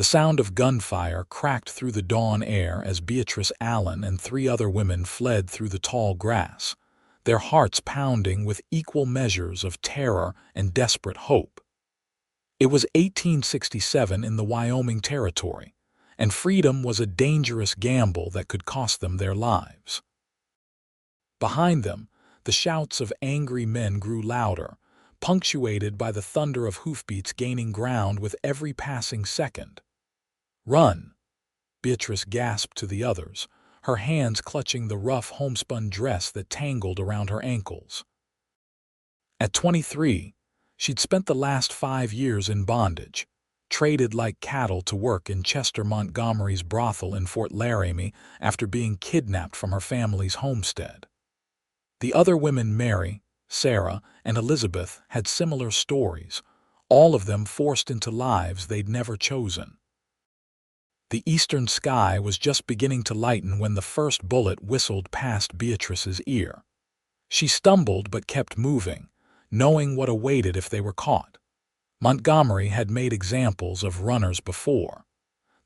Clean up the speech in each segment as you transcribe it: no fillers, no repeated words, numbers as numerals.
The sound of gunfire cracked through the dawn air as Beatrice Allen and 3 other women fled through the tall grass, their hearts pounding with equal measures of terror and desperate hope. It was 1867 in the Wyoming Territory, and freedom was a dangerous gamble that could cost them their lives. Behind them, the shouts of angry men grew louder, punctuated by the thunder of hoofbeats gaining ground with every passing second. "Run!" Beatrice gasped to the others, her hands clutching the rough homespun dress that tangled around her ankles. At 23, she'd spent the last 5 years in bondage, traded like cattle to work in Chester Montgomery's brothel in Fort Laramie after being kidnapped from her family's homestead. The other women, Mary, Sarah, and Elizabeth, had similar stories, all of them forced into lives they'd never chosen. The eastern sky was just beginning to lighten when the first bullet whistled past Beatrice's ear. She stumbled but kept moving, knowing what awaited if they were caught. Montgomery had made examples of runners before.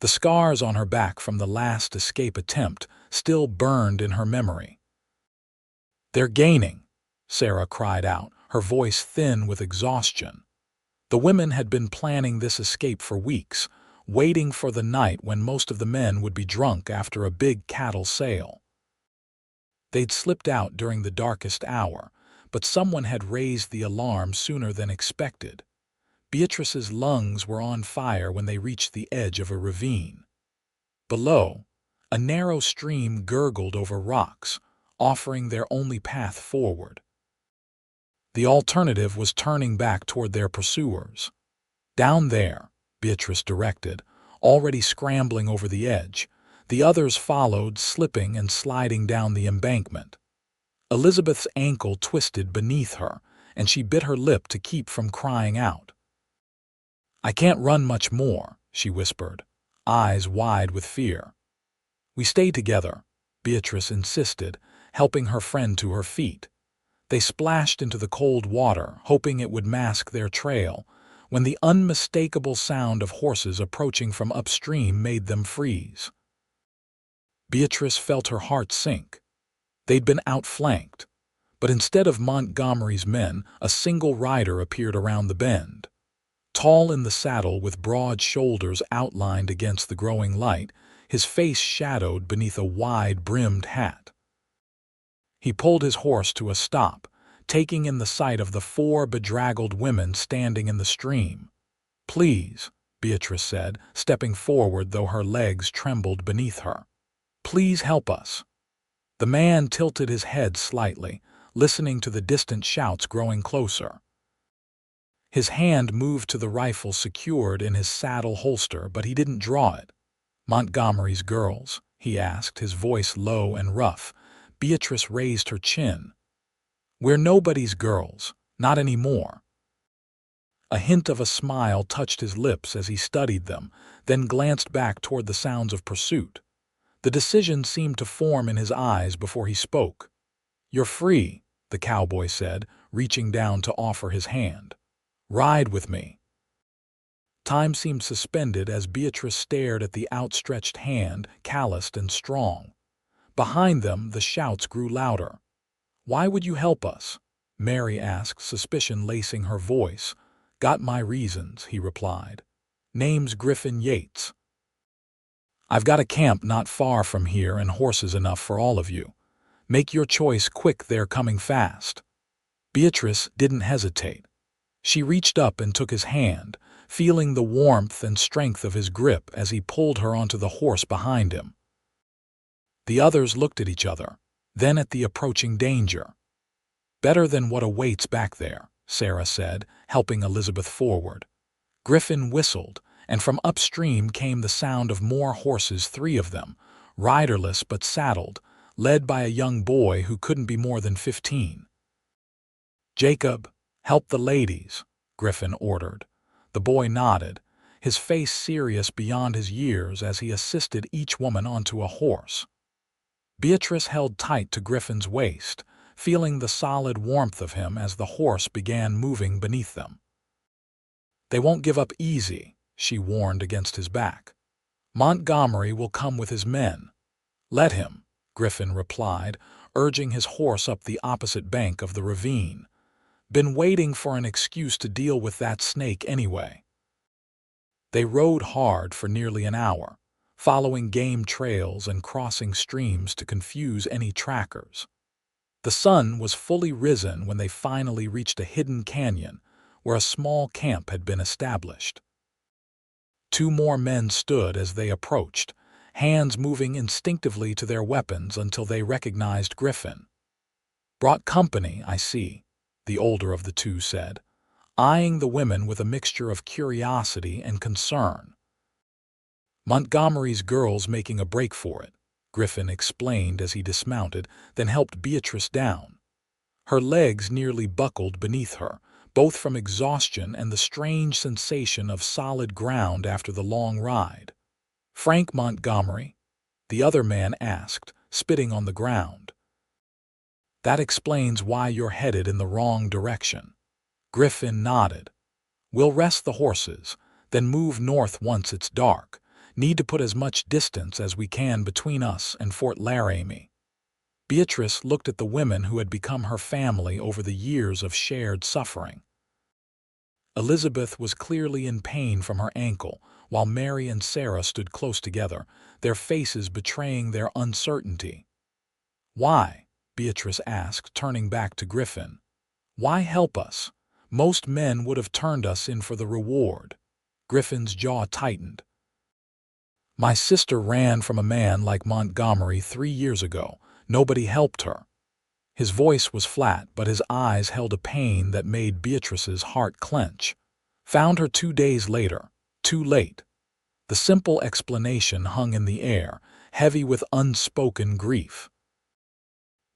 The scars on her back from the last escape attempt still burned in her memory. "They're gaining," Sarah cried out, her voice thin with exhaustion. The women had been planning this escape for weeks, waiting for the night when most of the men would be drunk after a big cattle sale. They'd slipped out during the darkest hour, but someone had raised the alarm sooner than expected. Beatrice's lungs were on fire when they reached the edge of a ravine. Below, a narrow stream gurgled over rocks, offering their only path forward. The alternative was turning back toward their pursuers. "Down there," Beatrice directed, already scrambling over the edge. The others followed, slipping and sliding down the embankment. Elizabeth's ankle twisted beneath her, and she bit her lip to keep from crying out. "I can't run much more," she whispered, eyes wide with fear. "We stay together," Beatrice insisted, helping her friend to her feet. They splashed into the cold water, hoping it would mask their trail, when the unmistakable sound of horses approaching from upstream made them freeze. Beatrice felt her heart sink. They'd been outflanked, but instead of Montgomery's men, a single rider appeared around the bend. Tall in the saddle with broad shoulders outlined against the growing light, his face shadowed beneath a wide-brimmed hat. He pulled his horse to a stop, taking in the sight of the 4 bedraggled women standing in the stream. "Please," Beatrice said, stepping forward though her legs trembled beneath her. "Please help us." The man tilted his head slightly, listening to the distant shouts growing closer. His hand moved to the rifle secured in his saddle holster, but he didn't draw it. "Montgomery's girls?" he asked, his voice low and rough. Beatrice raised her chin. "We're nobody's girls, not anymore." A hint of a smile touched his lips as he studied them, then glanced back toward the sounds of pursuit. The decision seemed to form in his eyes before he spoke. "You're free," the cowboy said, reaching down to offer his hand. "Ride with me." Time seemed suspended as Beatrice stared at the outstretched hand, calloused and strong. Behind them, the shouts grew louder. "Why would you help us?" Mary asked, suspicion lacing her voice. "Got my reasons," he replied. "Name's Griffin Yates. I've got a camp not far from here and horses enough for all of you. Make your choice quick, they're coming fast." Beatrice didn't hesitate. She reached up and took his hand, feeling the warmth and strength of his grip as he pulled her onto the horse behind him. The others looked at each other, then at the approaching danger. "Better than what awaits back there," Sarah said, helping Elizabeth forward. Griffin whistled, and from upstream came the sound of more horses, 3 of them, riderless but saddled, led by a young boy who couldn't be more than 15. "Jacob, help the ladies," Griffin ordered. The boy nodded, his face serious beyond his years as he assisted each woman onto a horse. Beatrice held tight to Griffin's waist, feeling the solid warmth of him as the horse began moving beneath them. "They won't give up easy," she warned against his back. "Montgomery will come with his men." "Let him," Griffin replied, urging his horse up the opposite bank of the ravine. "Been waiting for an excuse to deal with that snake anyway." They rode hard for nearly an hour, following game trails and crossing streams to confuse any trackers. The sun was fully risen when they finally reached a hidden canyon where a small camp had been established. Two more men stood as they approached, hands moving instinctively to their weapons until they recognized Griffin. "Brought company, I see," the older of the two said, eyeing the women with a mixture of curiosity and concern. "Montgomery's girls making a break for it," Griffin explained as he dismounted, then helped Beatrice down. Her legs nearly buckled beneath her, both from exhaustion and the strange sensation of solid ground after the long ride. "Frank Montgomery?" the other man asked, spitting on the ground. "That explains why you're headed in the wrong direction." Griffin nodded. "We'll rest the horses, then move north once it's dark. Need to put as much distance as we can between us and Fort Laramie." Beatrice looked at the women who had become her family over the years of shared suffering. Elizabeth was clearly in pain from her ankle, while Mary and Sarah stood close together, their faces betraying their uncertainty. "Why?" Beatrice asked, turning back to Griffin. "Why help us? Most men would have turned us in for the reward." Griffin's jaw tightened. "My sister ran from a man like Montgomery 3 years ago. Nobody helped her." His voice was flat, but his eyes held a pain that made Beatrice's heart clench. "Found her 2 days later. Too late." The simple explanation hung in the air, heavy with unspoken grief.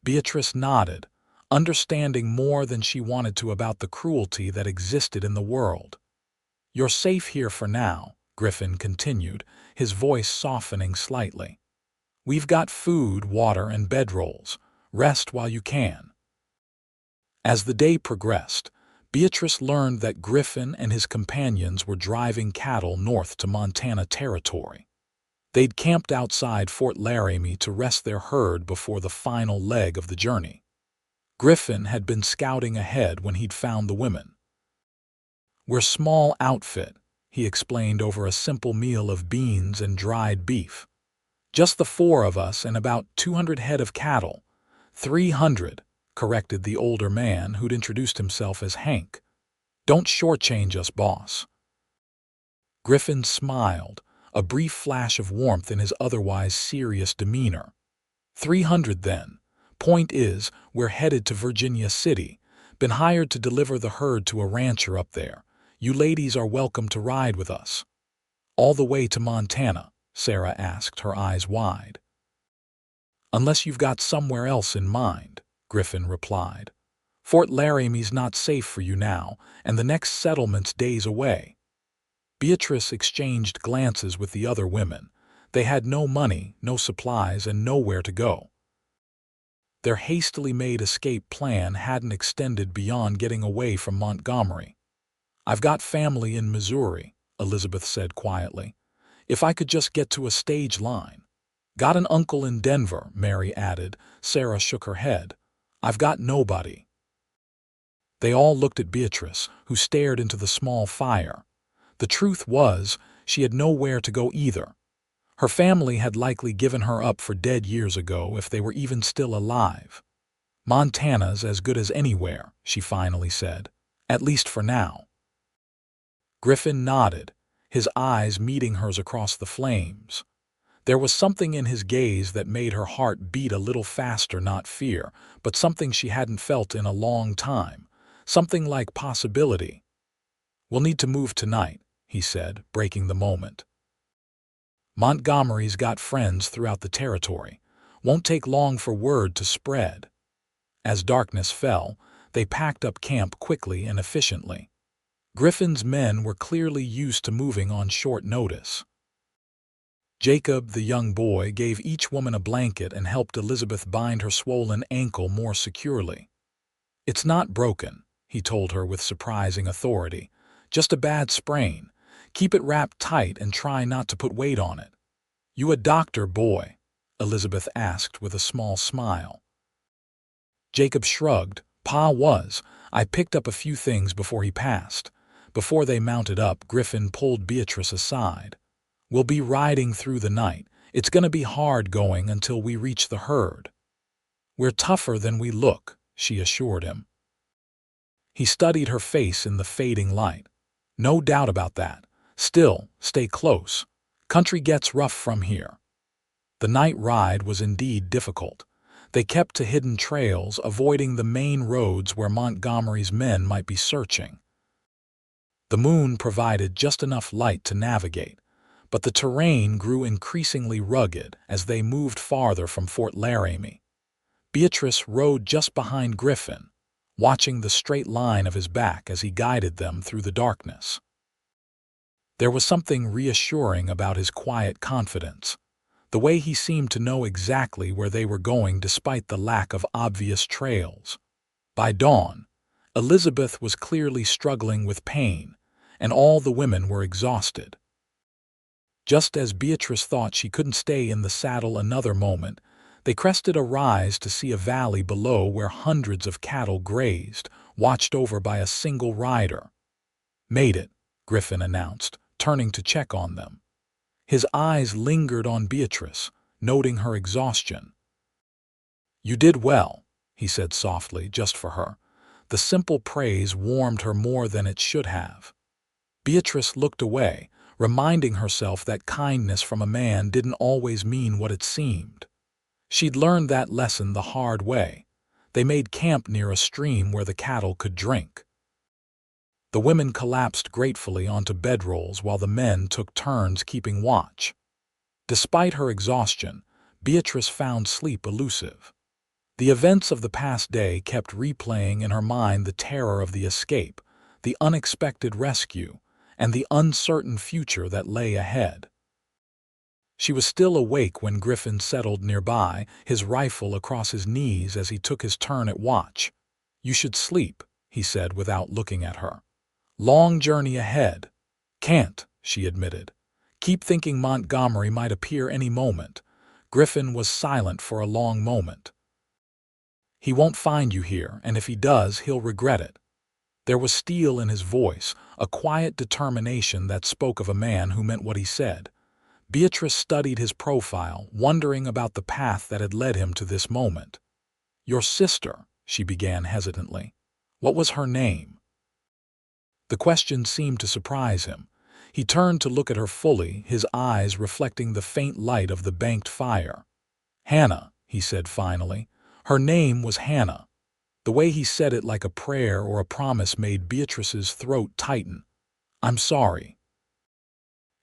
Beatrice nodded, understanding more than she wanted to about the cruelty that existed in the world. "You're safe here for now," Griffin continued, his voice softening slightly. "We've got food, water, and bedrolls. Rest while you can." As the day progressed, Beatrice learned that Griffin and his companions were driving cattle north to Montana Territory. They'd camped outside Fort Laramie to rest their herd before the final leg of the journey. Griffin had been scouting ahead when he'd found the women. "We're small outfit," he explained over a simple meal of beans and dried beef. "Just the 4 of us and about 200 head of cattle." 300, corrected the older man who'd introduced himself as Hank. "Don't shortchange us, boss." Griffin smiled, a brief flash of warmth in his otherwise serious demeanor. 300 then. Point is, we're headed to Virginia City. Been hired to deliver the herd to a rancher up there. You ladies are welcome to ride with us." "All the way to Montana?" Sarah asked, her eyes wide. "Unless you've got somewhere else in mind," Griffin replied. "Fort Laramie's not safe for you now, and the next settlement's days away." Beatrice exchanged glances with the other women. They had no money, no supplies, and nowhere to go. Their hastily made escape plan hadn't extended beyond getting away from Montgomery. "I've got family in Missouri," Elizabeth said quietly. "If I could just get to a stage line." "Got an uncle in Denver," Mary added. Sarah shook her head. "I've got nobody." They all looked at Beatrice, who stared into the small fire. The truth was, she had nowhere to go either. Her family had likely given her up for dead years ago if they were even still alive. "Montana's as good as anywhere," she finally said. "At least for now." Griffin nodded, his eyes meeting hers across the flames. There was something in his gaze that made her heart beat a little faster, not fear, but something she hadn't felt in a long time, something like possibility. "We'll need to move tonight," he said, breaking the moment. "Montgomery's got friends throughout the territory. Won't take long for word to spread." As darkness fell, they packed up camp quickly and efficiently. Griffin's men were clearly used to moving on short notice. Jacob, the young boy, gave each woman a blanket and helped Elizabeth bind her swollen ankle more securely. "It's not broken," he told her with surprising authority. "Just a bad sprain. Keep it wrapped tight and try not to put weight on it." "You a doctor, boy?" Elizabeth asked with a small smile. Jacob shrugged. "Pa was. I picked up a few things before he passed." Before they mounted up, Griffin pulled Beatrice aside. "We'll be riding through the night. It's gonna be hard going until we reach the herd." "We're tougher than we look," she assured him. He studied her face in the fading light. "No doubt about that. Still, stay close. Country gets rough from here." The night ride was indeed difficult. They kept to hidden trails, avoiding the main roads where Montgomery's men might be searching. The moon provided just enough light to navigate, but the terrain grew increasingly rugged as they moved farther from Fort Laramie. Beatrice rode just behind Griffin, watching the straight line of his back as he guided them through the darkness. There was something reassuring about his quiet confidence, the way he seemed to know exactly where they were going despite the lack of obvious trails. By dawn, Elizabeth was clearly struggling with pain, and all the women were exhausted. Just as Beatrice thought she couldn't stay in the saddle another moment, they crested a rise to see a valley below where hundreds of cattle grazed, watched over by a single rider. "Made it," Griffin announced, turning to check on them. His eyes lingered on Beatrice, noting her exhaustion. "You did well," he said softly, just for her. The simple praise warmed her more than it should have. Beatrice looked away, reminding herself that kindness from a man didn't always mean what it seemed. She'd learned that lesson the hard way. They made camp near a stream where the cattle could drink. The women collapsed gratefully onto bedrolls while the men took turns keeping watch. Despite her exhaustion, Beatrice found sleep elusive. The events of the past day kept replaying in her mind the terror of the escape, the unexpected rescue, and the uncertain future that lay ahead. She was still awake when Griffin settled nearby, his rifle across his knees as he took his turn at watch. "You should sleep," he said without looking at her. "Long journey ahead." "Can't," she admitted. "Keep thinking Montgomery might appear any moment." Griffin was silent for a long moment. "He won't find you here, and if he does, he'll regret it." There was steel in his voice, a quiet determination that spoke of a man who meant what he said. Beatrice studied his profile, wondering about the path that had led him to this moment. "Your sister," she began hesitantly. "What was her name?" The question seemed to surprise him. He turned to look at her fully, his eyes reflecting the faint light of the banked fire. "Hannah," he said finally. "Her name was Hannah." The way he said it like a prayer or a promise made Beatrice's throat tighten. "I'm sorry."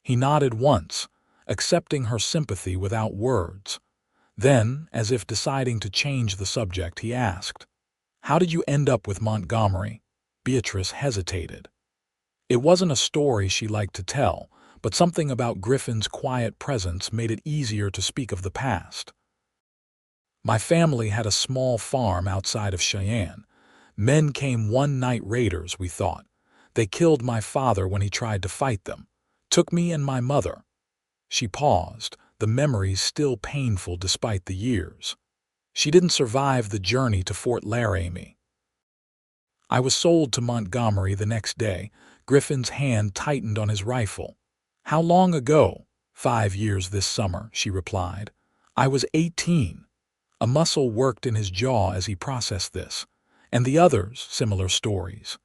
He nodded once, accepting her sympathy without words. Then, as if deciding to change the subject, he asked, "How did you end up with Montgomery?" Beatrice hesitated. It wasn't a story she liked to tell, but something about Griffin's quiet presence made it easier to speak of the past. "My family had a small farm outside of Cheyenne. Men came one-night raiders, we thought. They killed my father when he tried to fight them. Took me and my mother." She paused, the memories still painful despite the years. She didn't survive the journey to Fort Laramie. "I was sold to Montgomery the next day." Griffin's hand tightened on his rifle. "How long ago?" 5 years this summer," she replied. "I was 18. A muscle worked in his jaw as he processed this. And the others, similar stories.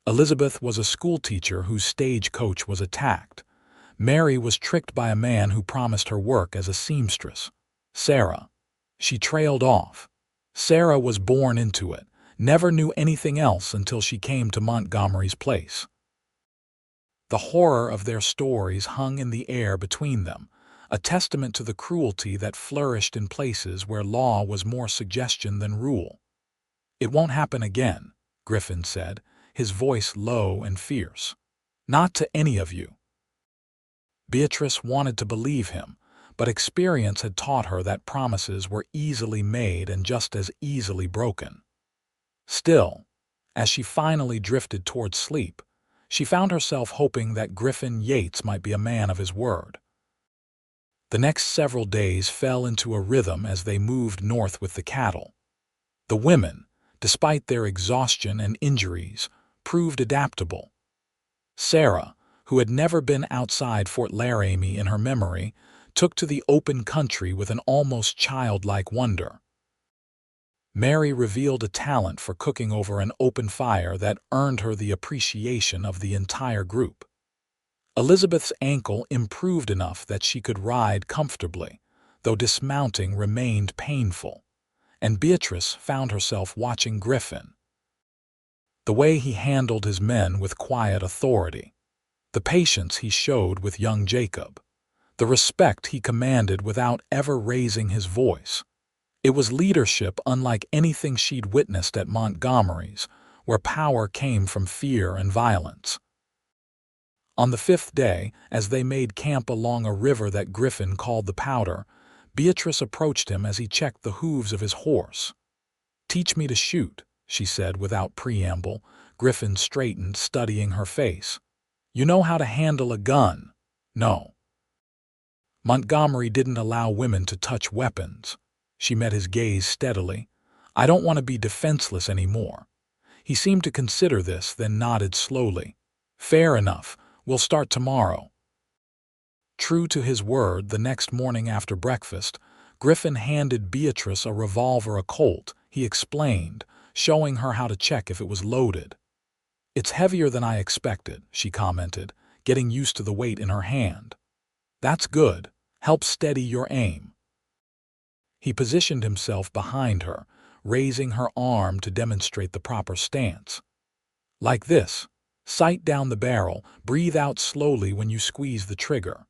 Elizabeth was a schoolteacher whose stagecoach was attacked. Mary was tricked by a man who promised her work as a seamstress. Sarah. She trailed off. Sarah was born into it, never knew anything else until she came to Montgomery's place. The horror of their stories hung in the air between them, a testament to the cruelty that flourished in places where law was more suggestion than rule. "It won't happen again," Griffin said, his voice low and fierce. "Not to any of you." Beatrice wanted to believe him, but experience had taught her that promises were easily made and just as easily broken. Still, as she finally drifted toward sleep, She found herself hoping that Griffin Yates might be a man of his word. The next several days fell into a rhythm as they moved north with the cattle. The women, despite their exhaustion and injuries, proved adaptable. Sarah, who had never been outside Fort Laramie in her memory, took to the open country with an almost childlike wonder. Mary revealed a talent for cooking over an open fire that earned her the appreciation of the entire group. Elizabeth's ankle improved enough that she could ride comfortably, though dismounting remained painful, and Beatrice found herself watching Griffin. The way he handled his men with quiet authority, the patience he showed with young Jacob, the respect he commanded without ever raising his voice. It was leadership unlike anything she'd witnessed at Montgomery's, where power came from fear and violence. On the fifth day, as they made camp along a river that Griffin called the Powder, Beatrice approached him as he checked the hooves of his horse. "Teach me to shoot," she said without preamble. Griffin straightened, studying her face. "You know how to handle a gun?" "No." Montgomery didn't allow women to touch weapons. She met his gaze steadily. "I don't want to be defenseless anymore." He seemed to consider this, then nodded slowly. "Fair enough. We'll start tomorrow." True to his word, the next morning after breakfast, Griffin handed Beatrice a revolver, a Colt, he explained, showing her how to check if it was loaded. "It's heavier than I expected," she commented, getting used to the weight in her hand. "That's good. Help steady your aim." He positioned himself behind her, raising her arm to demonstrate the proper stance. "Like this. Sight down the barrel, breathe out slowly when you squeeze the trigger."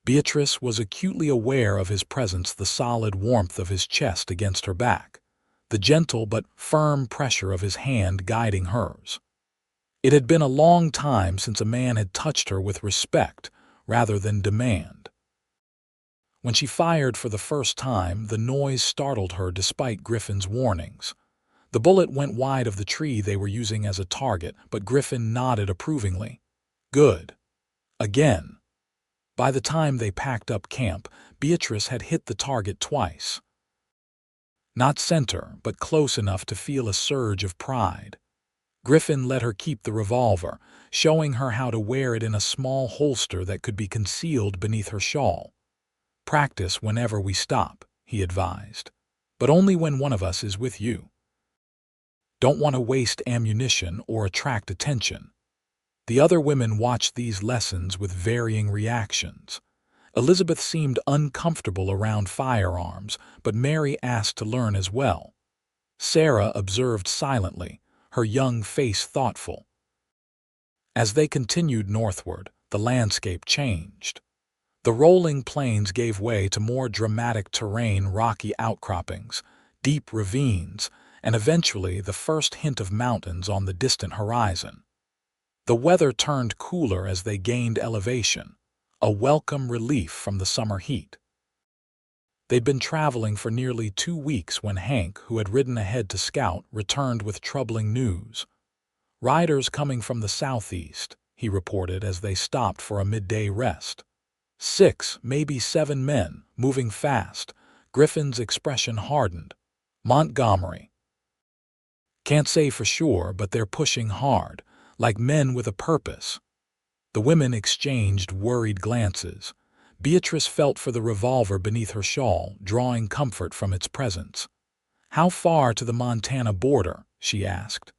Beatrice was acutely aware of his presence, the solid warmth of his chest against her back, the gentle but firm pressure of his hand guiding hers. It had been a long time since a man had touched her with respect rather than demand. When she fired for the first time, the noise startled her despite Griffin's warnings. The bullet went wide of the tree they were using as a target, but Griffin nodded approvingly. "Good. Again." By the time they packed up camp, Beatrice had hit the target twice. Not center, but close enough to feel a surge of pride. Griffin let her keep the revolver, showing her how to wear it in a small holster that could be concealed beneath her shawl. "Practice whenever we stop," he advised, "but only when one of us is with you. Don't want to waste ammunition or attract attention." The other women watched these lessons with varying reactions. Elizabeth seemed uncomfortable around firearms, but Mary asked to learn as well. Sarah observed silently, her young face thoughtful. As they continued northward, the landscape changed. The rolling plains gave way to more dramatic terrain, rocky outcroppings, deep ravines, and eventually the first hint of mountains on the distant horizon. The weather turned cooler as they gained elevation, a welcome relief from the summer heat. They'd been traveling for nearly 2 weeks when Hank, who had ridden ahead to scout, returned with troubling news. "Riders coming from the southeast," he reported as they stopped for a midday rest. 6, maybe 7 men, moving fast. Griffin's expression hardened. "Montgomery." "Can't say for sure, but they're pushing hard, like men with a purpose." The women exchanged worried glances. Beatrice felt for the revolver beneath her shawl, drawing comfort from its presence. "How far to the Montana border?" she asked.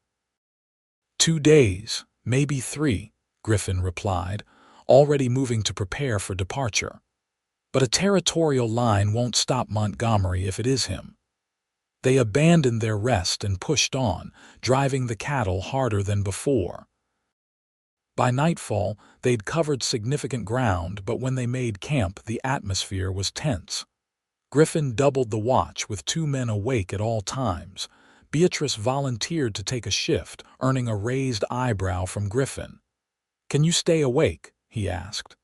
2 days, maybe 3, Griffin replied, already moving to prepare for departure. "But a territorial line won't stop Montgomery if it is him." They abandoned their rest and pushed on, driving the cattle harder than before. By nightfall, they'd covered significant ground, but when they made camp, the atmosphere was tense. Griffin doubled the watch with 2 men awake at all times. Beatrice volunteered to take a shift, earning a raised eyebrow from Griffin. "Can you stay awake?" he asked.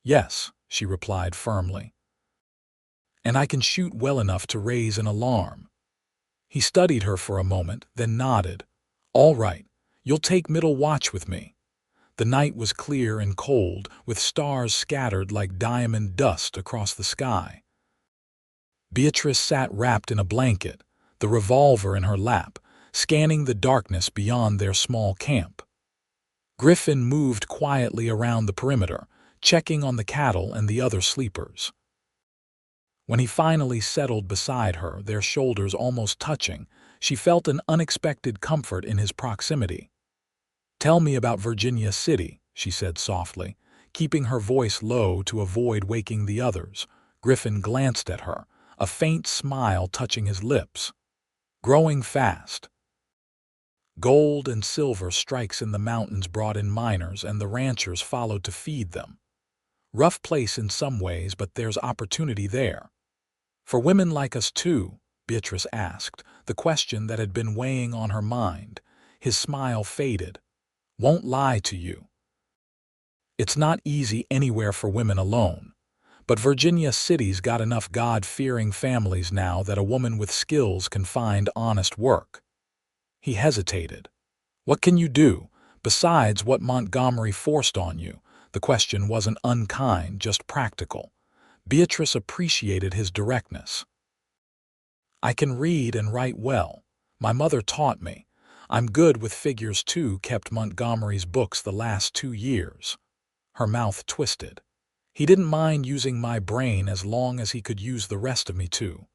"Yes," she replied firmly. "And I can shoot well enough to raise an alarm." He studied her for a moment, then nodded. "All right, you'll take middle watch with me. The night was clear and cold, with stars scattered like diamond dust across the sky. Beatrice sat wrapped in a blanket, the revolver in her lap, scanning the darkness beyond their small camp. Griffin moved quietly around the perimeter, checking on the cattle and the other sleepers. When he finally settled beside her, their shoulders almost touching, she felt an unexpected comfort in his proximity. "Tell me about Virginia City," she said softly, keeping her voice low to avoid waking the others. Griffin glanced at her, a faint smile touching his lips. "Growing fast. Gold and silver strikes in the mountains brought in miners, and the ranchers followed to feed them. Rough place in some ways, but there's opportunity there." "For women like us too?" Beatrice asked, the question that had been weighing on her mind. His smile faded. "Won't lie to you. It's not easy anywhere for women alone. But Virginia City's got enough God-fearing families now that a woman with skills can find honest work." He hesitated. "What can you do, besides what Montgomery forced on you?" The question wasn't unkind, just practical. Beatrice appreciated his directness. "I can read and write well. My mother taught me. I'm good with figures too, kept Montgomery's books the last 2 years. Her mouth twisted. He didn't mind using my brain as long as he could use the rest of me too.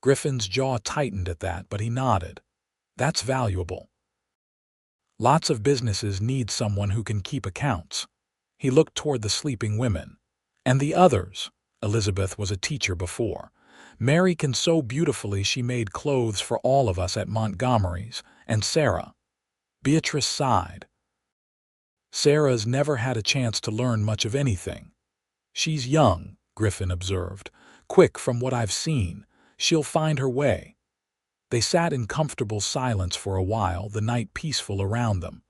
Griffin's jaw tightened at that, but he nodded. "That's valuable. Lots of businesses need someone who can keep accounts." He looked toward the sleeping women. "And the others." Elizabeth was a teacher before. "Mary can sew beautifully. She made clothes for all of us at Montgomery's. And Sarah." Beatrice sighed. "Sarah's never had a chance to learn much of anything." "She's young," Griffin observed. "Quick from what I've seen. She'll find her way." They sat in comfortable silence for a while, the night peaceful around them.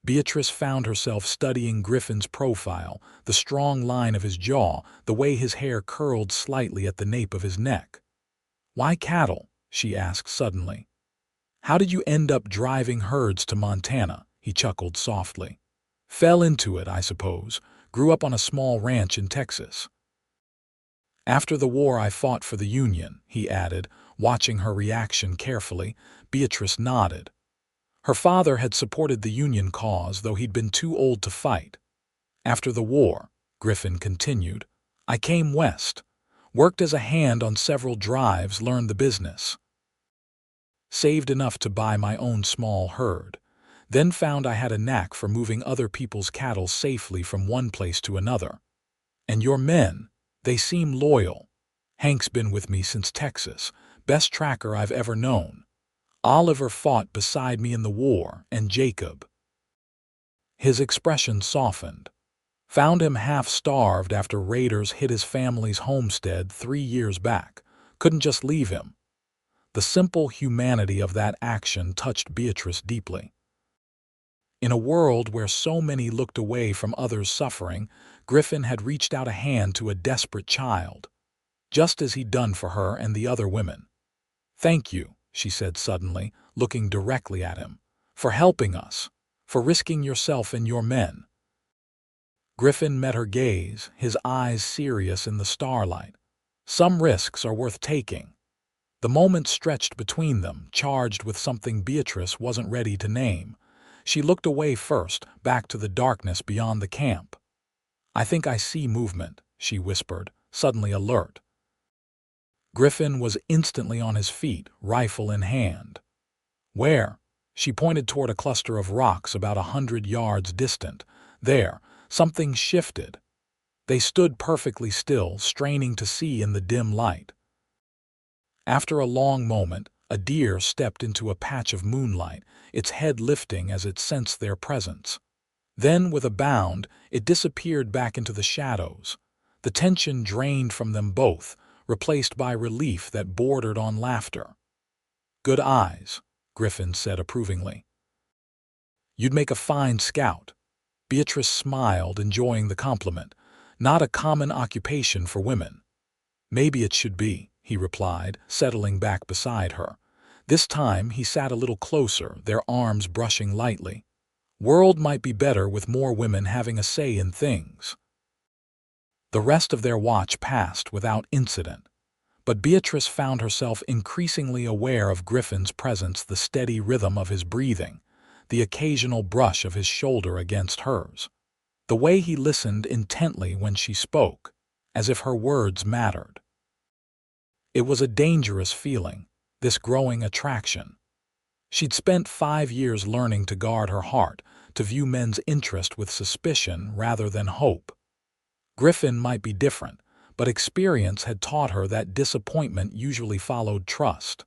Beatrice found herself studying Griffin's profile, the strong line of his jaw, the way his hair curled slightly at the nape of his neck. "Why cattle?" she asked suddenly. "How did you end up driving herds to Montana?" He chuckled softly. "Fell into it, I suppose. Grew up on a small ranch in Texas. After the war I fought for the Union," he added, watching her reaction carefully. Beatrice nodded. Her father had supported the Union cause, though he'd been too old to fight. "After the war," Griffin continued, "I came west. Worked as a hand on several drives, learned the business. Saved enough to buy my own small herd. Then found I had a knack for moving other people's cattle safely from one place to another. And your men, they seem loyal. Hank's been with me since Texas, best tracker I've ever known. Oliver fought beside me in the war, and Jacob." His expression softened. "Found him half-starved after raiders hit his family's homestead 3 years back. Couldn't just leave him." The simple humanity of that action touched Beatrice deeply. In a world where so many looked away from others' suffering, Griffin had reached out a hand to a desperate child, just as he'd done for her and the other women. "Thank you," she said suddenly, looking directly at him, "for helping us, for risking yourself and your men." Griffin met her gaze, his eyes serious in the starlight. "Some risks are worth taking." The moment stretched between them, charged with something Beatrice wasn't ready to name. She looked away first, back to the darkness beyond the camp. "I think I see movement," she whispered, suddenly alert. Griffin was instantly on his feet, rifle in hand. "Where?" She pointed toward a cluster of rocks about 100 yards distant. There, something shifted. They stood perfectly still, straining to see in the dim light. After a long moment, a deer stepped into a patch of moonlight, its head lifting as it sensed their presence. Then, with a bound, it disappeared back into the shadows. The tension drained from them both, replaced by relief that bordered on laughter. "Good eyes," Griffin said approvingly. "You'd make a fine scout." Beatrice smiled, enjoying the compliment. "Not a common occupation for women." "Maybe it should be," he replied, settling back beside her. This time he sat a little closer, their arms brushing lightly. World might be better with more women having a say in things. The rest of their watch passed without incident, but Beatrice found herself increasingly aware of Griffin's presence, the steady rhythm of his breathing, the occasional brush of his shoulder against hers, the way he listened intently when she spoke, as if her words mattered. It was a dangerous feeling, this growing attraction. She'd spent 5 years learning to guard her heart, to view men's interest with suspicion rather than hope. Griffin might be different, but experience had taught her that disappointment usually followed trust.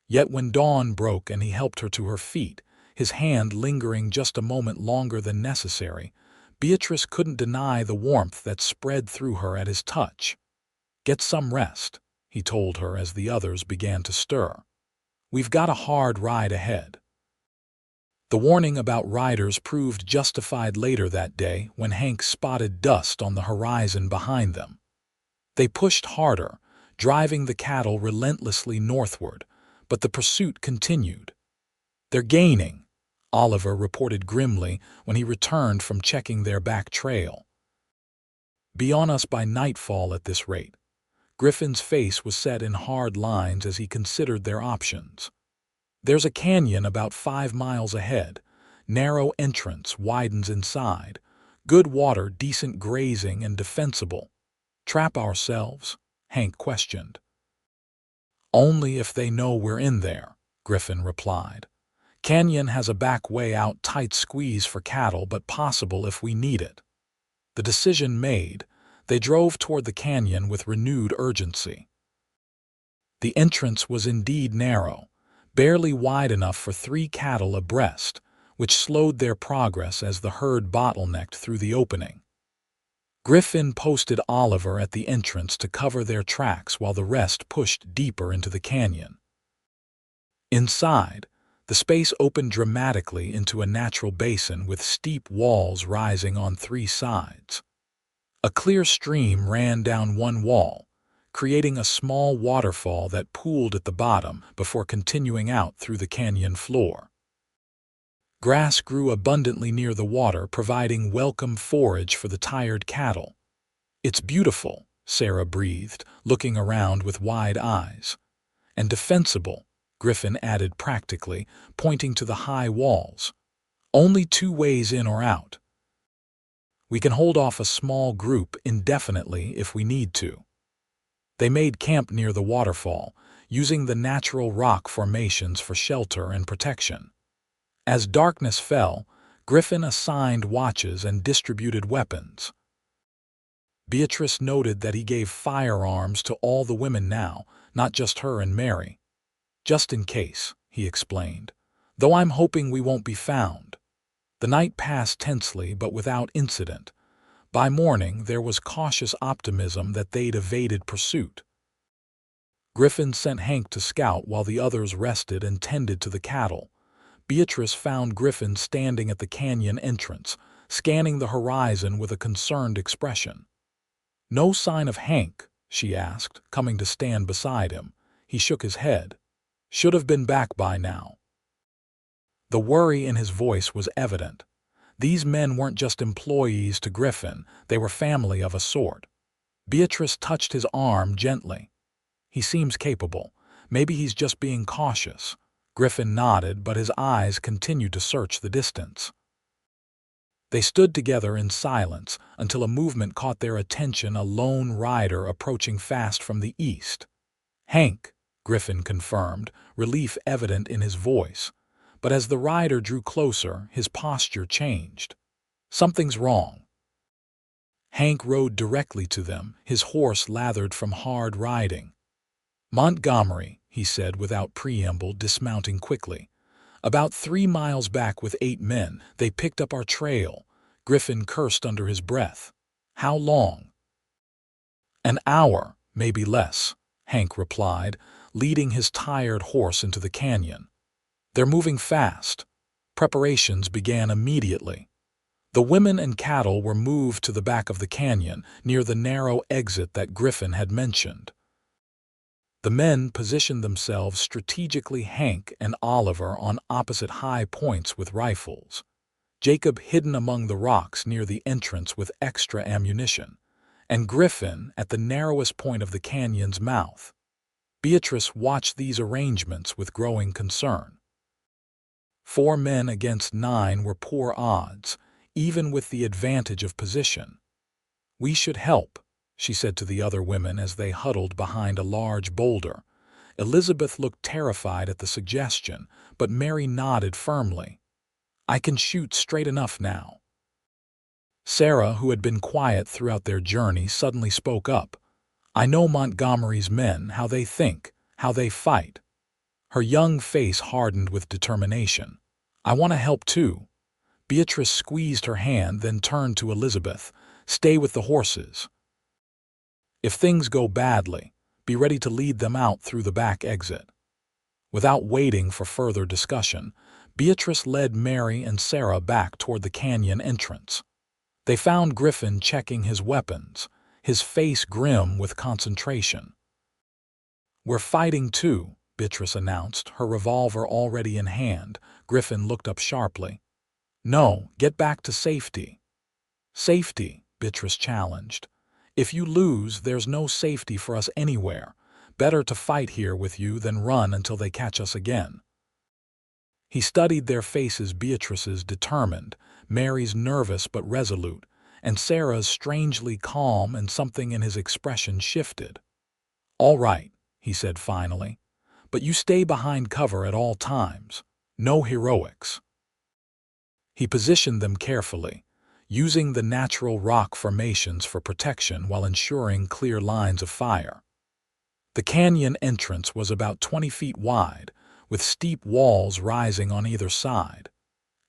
Yet when dawn broke and he helped her to her feet, his hand lingering just a moment longer than necessary, Beatrice couldn't deny the warmth that spread through her at his touch. "Get some rest," he told her as the others began to stir. "We've got a hard ride ahead." The warning about riders proved justified later that day when Hank spotted dust on the horizon behind them. They pushed harder, driving the cattle relentlessly northward, but the pursuit continued. "They're gaining," Oliver reported grimly when he returned from checking their back trail. "Be on us by nightfall at this rate." Griffin's face was set in hard lines as he considered their options. "There's a canyon about 5 miles ahead. Narrow entrance, widens inside. Good water, decent grazing, and defensible." "Trap ourselves?" Hank questioned. "Only if they know we're in there," Griffin replied. "Canyon has a back way out, tight squeeze for cattle, but possible if we need it." The decision made, they drove toward the canyon with renewed urgency. The entrance was indeed narrow, barely wide enough for 3 cattle abreast, which slowed their progress as the herd bottlenecked through the opening. Griffin posted Oliver at the entrance to cover their tracks while the rest pushed deeper into the canyon. Inside, the space opened dramatically into a natural basin with steep walls rising on 3 sides. A clear stream ran down one wall, creating a small waterfall that pooled at the bottom before continuing out through the canyon floor. Grass grew abundantly near the water, providing welcome forage for the tired cattle. "It's beautiful," Sarah breathed, looking around with wide eyes. "And defensible," Griffin added practically, pointing to the high walls. "Only 2 ways in or out. We can hold off a small group indefinitely if we need to." They made camp near the waterfall, using the natural rock formations for shelter and protection. As darkness fell, Griffin assigned watches and distributed weapons. Beatrice noted that he gave firearms to all the women now, not just her and Mary. "Just in case," he explained, "though I'm hoping we won't be found." The night passed tensely but without incident. By morning, there was cautious optimism that they'd evaded pursuit. Griffin sent Hank to scout while the others rested and tended to the cattle. Beatrice found Griffin standing at the canyon entrance, scanning the horizon with a concerned expression. "No sign of Hank?" she asked, coming to stand beside him. He shook his head. "Should have been back by now." The worry in his voice was evident. These men weren't just employees to Griffin, they were family of a sort. Beatrice touched his arm gently. "He seems capable. Maybe he's just being cautious." Griffin nodded, but his eyes continued to search the distance. They stood together in silence until a movement caught their attention, a lone rider approaching fast from the east. "Hank," Griffin confirmed, relief evident in his voice. But as the rider drew closer, his posture changed. "Something's wrong." Hank rode directly to them, his horse lathered from hard riding. "Montgomery," he said without preamble, dismounting quickly. "About 3 miles back with 8 men, they picked up our trail." Griffin cursed under his breath. "How long?" "An hour, maybe less," Hank replied, leading his tired horse into the canyon. "They're moving fast." Preparations began immediately. The women and cattle were moved to the back of the canyon, near the narrow exit that Griffin had mentioned. The men positioned themselves strategically, Hank and Oliver on opposite high points with rifles, Jacob hidden among the rocks near the entrance with extra ammunition, and Griffin at the narrowest point of the canyon's mouth. Beatrice watched these arrangements with growing concern. 4 men against 9 were poor odds, even with the advantage of position. "We should help," she said to the other women as they huddled behind a large boulder. Elizabeth looked terrified at the suggestion, but Mary nodded firmly. "I can shoot straight enough now." Sarah, who had been quiet throughout their journey, suddenly spoke up. "I know Montgomery's men, how they think, how they fight." Her young face hardened with determination. "I want to help too." Beatrice squeezed her hand, then turned to Elizabeth. "Stay with the horses. If things go badly, be ready to lead them out through the back exit." Without waiting for further discussion, Beatrice led Mary and Sarah back toward the canyon entrance. They found Griffin checking his weapons, his face grim with concentration. "We're fighting too," Beatrice announced, her revolver already in hand. Griffin looked up sharply. "No, get back to safety." "Safety?" Beatrice challenged. "If you lose, there's no safety for us anywhere. Better to fight here with you than run until they catch us again." He studied their faces, Beatrice's determined, Mary's nervous but resolute, and Sarah's strangely calm, and something in his expression shifted. "All right," he said finally, "but you stay behind cover at all times. No heroics." He positioned them carefully, using the natural rock formations for protection while ensuring clear lines of fire. The canyon entrance was about 20 feet wide, with steep walls rising on either side.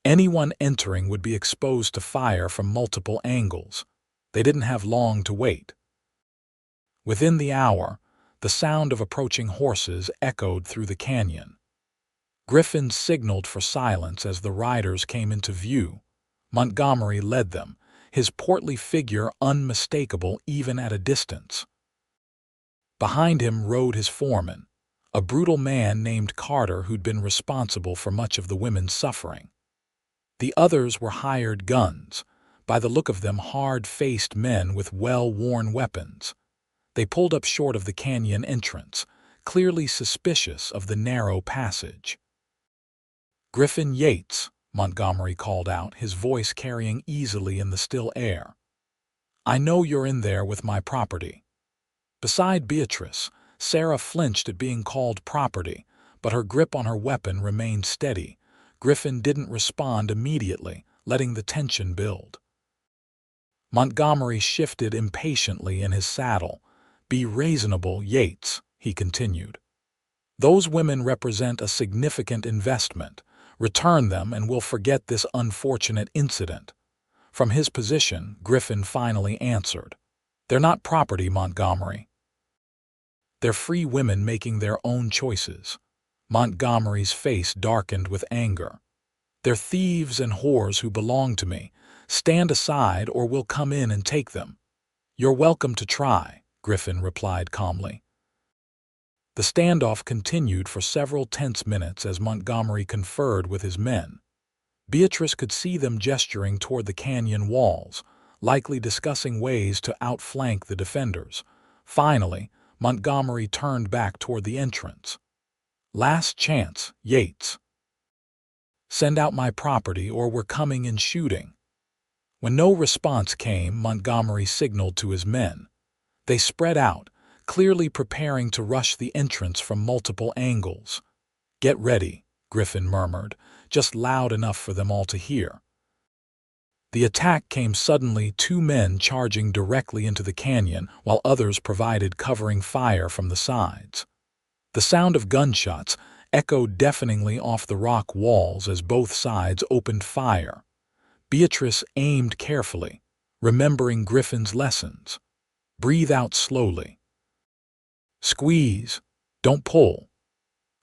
Anyone entering would be exposed to fire from multiple angles. They didn't have long to wait. Within the hour, the sound of approaching horses echoed through the canyon. Griffin signaled for silence as the riders came into view. Montgomery led them, his portly figure unmistakable even at a distance. Behind him rode his foreman, a brutal man named Carter who'd been responsible for much of the women's suffering. The others were hired guns, by the look of them hard-faced men with well-worn weapons. They pulled up short of the canyon entrance, clearly suspicious of the narrow passage. "Griffin Yates," Montgomery called out, his voice carrying easily in the still air. "I know you're in there with my property." Beside Beatrice, Sarah flinched at being called property, but her grip on her weapon remained steady. Griffin didn't respond immediately, letting the tension build. Montgomery shifted impatiently in his saddle. "Be reasonable, Yates," he continued. "Those women represent a significant investment. Return them and we'll forget this unfortunate incident." From his position, Griffin finally answered. "They're not property, Montgomery. They're free women making their own choices." Montgomery's face darkened with anger. "They're thieves and whores who belong to me. Stand aside or we'll come in and take them." "You're welcome to try," Griffin replied calmly. The standoff continued for several tense minutes as Montgomery conferred with his men. Beatrice could see them gesturing toward the canyon walls, likely discussing ways to outflank the defenders. Finally, Montgomery turned back toward the entrance. "Last chance, Yates. Send out my property or we're coming and shooting." When no response came, Montgomery signaled to his men. They spread out, clearly preparing to rush the entrance from multiple angles. "Get ready," Griffin murmured, just loud enough for them all to hear. The attack came suddenly, 2 men charging directly into the canyon while others provided covering fire from the sides. The sound of gunshots echoed deafeningly off the rock walls as both sides opened fire. Beatrice aimed carefully, remembering Griffin's lessons. "Breathe out slowly. Squeeze. Don't pull."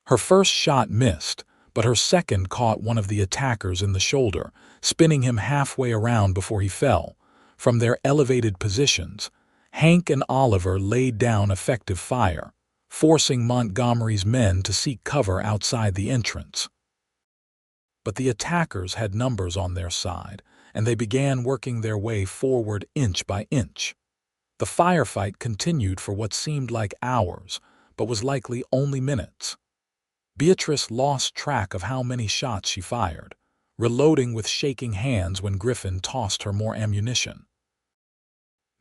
Her first shot missed, but her second caught one of the attackers in the shoulder, spinning him halfway around before he fell. From their elevated positions, Hank and Oliver laid down effective fire. forcing Montgomery's men to seek cover outside the entrance. But the attackers had numbers on their side, and they began working their way forward inch by inch. The firefight continued for what seemed like hours, but was likely only minutes. Beatrice lost track of how many shots she fired, reloading with shaking hands when Griffin tossed her more ammunition.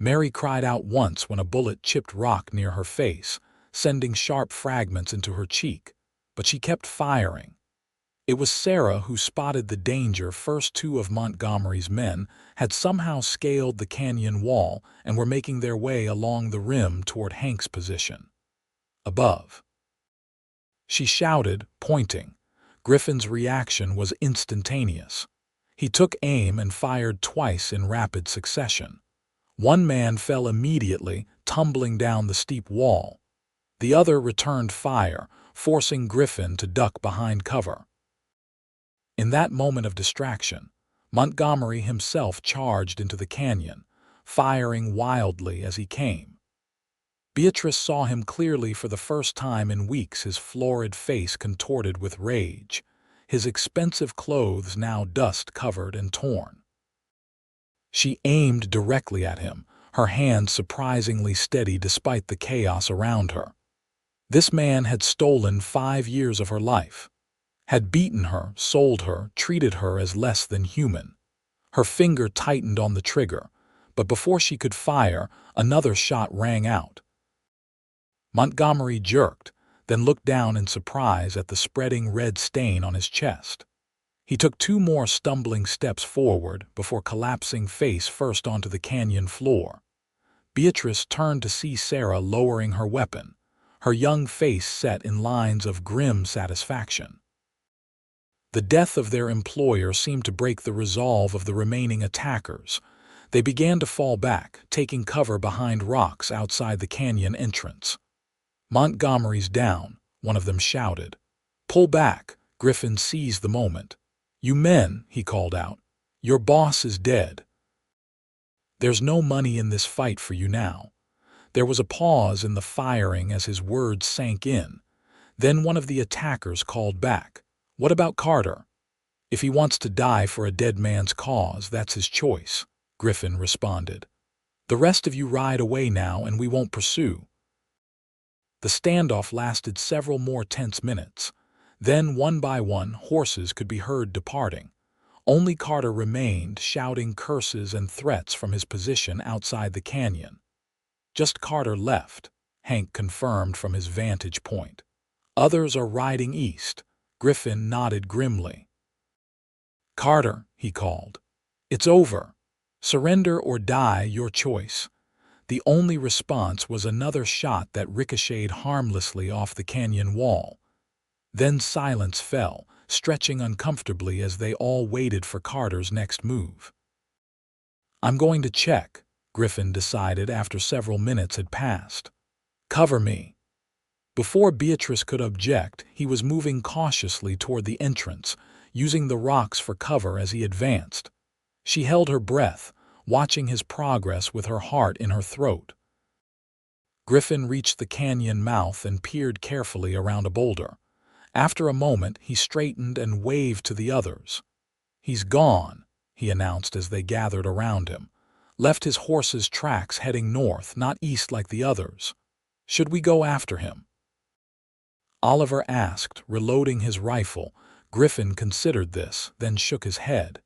Mary cried out once when a bullet chipped rock near her face, sending sharp fragments into her cheek, but she kept firing. It was Sarah who spotted the danger. First, two of Montgomery's men had somehow scaled the canyon wall and were making their way along the rim toward Hank's position. Above. She shouted, pointing. Griffin's reaction was instantaneous. He took aim and fired twice in rapid succession. One man fell immediately, tumbling down the steep wall. The other returned fire, forcing Griffin to duck behind cover. In that moment of distraction, Montgomery himself charged into the canyon, firing wildly as he came. Beatrice saw him clearly for the first time in weeks, his florid face contorted with rage, his expensive clothes now dust-covered and torn. She aimed directly at him, her hand surprisingly steady despite the chaos around her. This man had stolen 5 years of her life, had beaten her, sold her, treated her as less than human. Her finger tightened on the trigger, but before she could fire, another shot rang out. Montgomery jerked, then looked down in surprise at the spreading red stain on his chest. He took 2 more stumbling steps forward before collapsing face first onto the canyon floor. Beatrice turned to see Sarah lowering her weapon, her young face set in lines of grim satisfaction. The death of their employer seemed to break the resolve of the remaining attackers. They began to fall back, taking cover behind rocks outside the canyon entrance. "Montgomery's down," one of them shouted. "Pull back." Griffin seized the moment. "You men," he called out, "your boss is dead. There's no money in this fight for you now." There was a pause in the firing as his words sank in. Then one of the attackers called back, "What about Carter?" "If he wants to die for a dead man's cause, that's his choice," Griffin responded. "The rest of you ride away now and we won't pursue." The standoff lasted several more tense minutes. Then, one by one, horses could be heard departing. Only Carter remained, shouting curses and threats from his position outside the canyon. "Just Carter left," Hank confirmed from his vantage point. "Others are riding east." Griffin nodded grimly. "Carter," he called. "It's over. Surrender or die, your choice." The only response was another shot that ricocheted harmlessly off the canyon wall. Then silence fell, stretching uncomfortably as they all waited for Carter's next move. "I'm going to check," Griffin decided after several minutes had passed. "Cover me." Before Beatrice could object, he was moving cautiously toward the entrance, using the rocks for cover as he advanced. She held her breath, watching his progress with her heart in her throat. Griffin reached the canyon mouth and peered carefully around a boulder. After a moment, he straightened and waved to the others. "He's gone," he announced as they gathered around him. "Left his horse's tracks heading north, not east like the others. Should we go after him?" Oliver asked, reloading his rifle. Griffin considered this, then shook his head.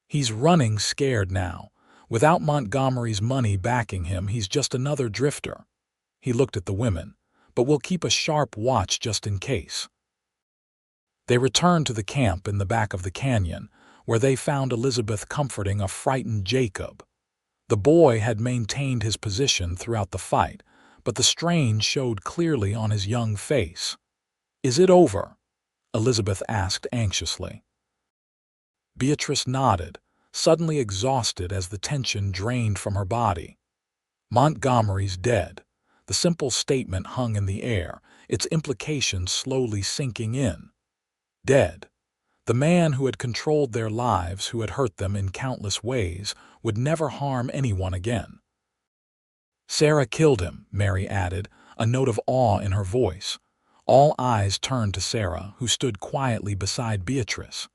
"He's running scared now. Without Montgomery's money backing him, he's just another drifter." He looked at the women. "But we'll keep a sharp watch just in case." They returned to the camp in the back of the canyon, where they found Elizabeth comforting a frightened Jacob. The boy had maintained his position throughout the fight, but the strain showed clearly on his young face. "Is it over?" Elizabeth asked anxiously. Beatrice nodded, suddenly exhausted as the tension drained from her body. "Montgomery's dead." The simple statement hung in the air, its implications slowly sinking in. Dead. The man who had controlled their lives, who had hurt them in countless ways, would never harm anyone again. "Sarah killed him," Mary added, a note of awe in her voice. All eyes turned to Sarah, who stood quietly beside Beatrice.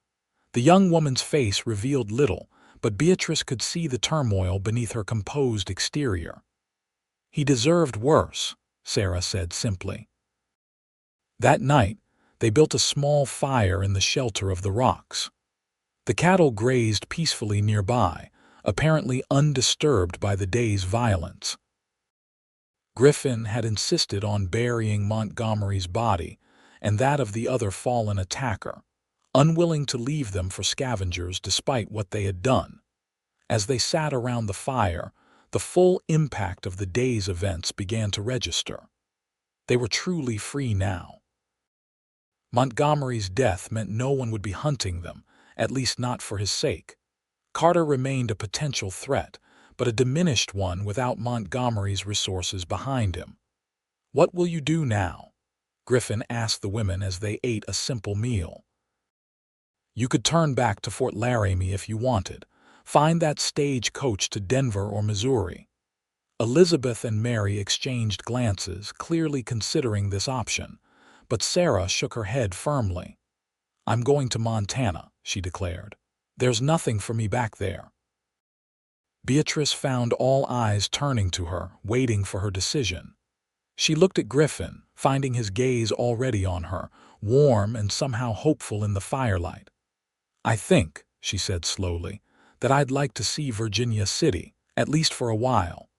The young woman's face revealed little, but Beatrice could see the turmoil beneath her composed exterior. "He deserved worse," Sarah said simply. That night, they built a small fire in the shelter of the rocks. The cattle grazed peacefully nearby, apparently undisturbed by the day's violence. Griffin had insisted on burying Montgomery's body and that of the other fallen attacker, unwilling to leave them for scavengers despite what they had done. As they sat around the fire, the full impact of the day's events began to register. They were truly free now. Montgomery's death meant no one would be hunting them, at least not for his sake. Carter remained a potential threat, but a diminished one without Montgomery's resources behind him. "What will you do now?" Griffin asked the women as they ate a simple meal. "You could turn back to Fort Laramie if you wanted. Find that stage coach to Denver or Missouri." Elizabeth and Mary exchanged glances, clearly considering this option, but Sarah shook her head firmly. "I'm going to Montana," she declared. "There's nothing for me back there." Beatrice found all eyes turning to her, waiting for her decision. She looked at Griffin, finding his gaze already on her, warm and somehow hopeful in the firelight. "I think," she said slowly, "that I'd like to see Virginia City, at least for a while."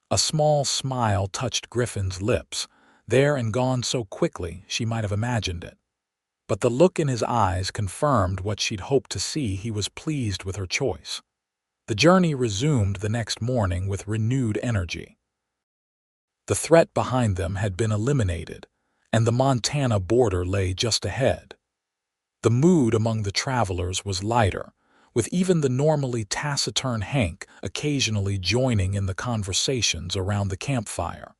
A small smile touched Griffin's lips, there and gone so quickly she might have imagined it. But the look in his eyes confirmed what she'd hoped to see. He was pleased with her choice. The journey resumed the next morning with renewed energy. The threat behind them had been eliminated, and the Montana border lay just ahead. The mood among the travelers was lighter, with even the normally taciturn Hank occasionally joining in the conversations around the campfire.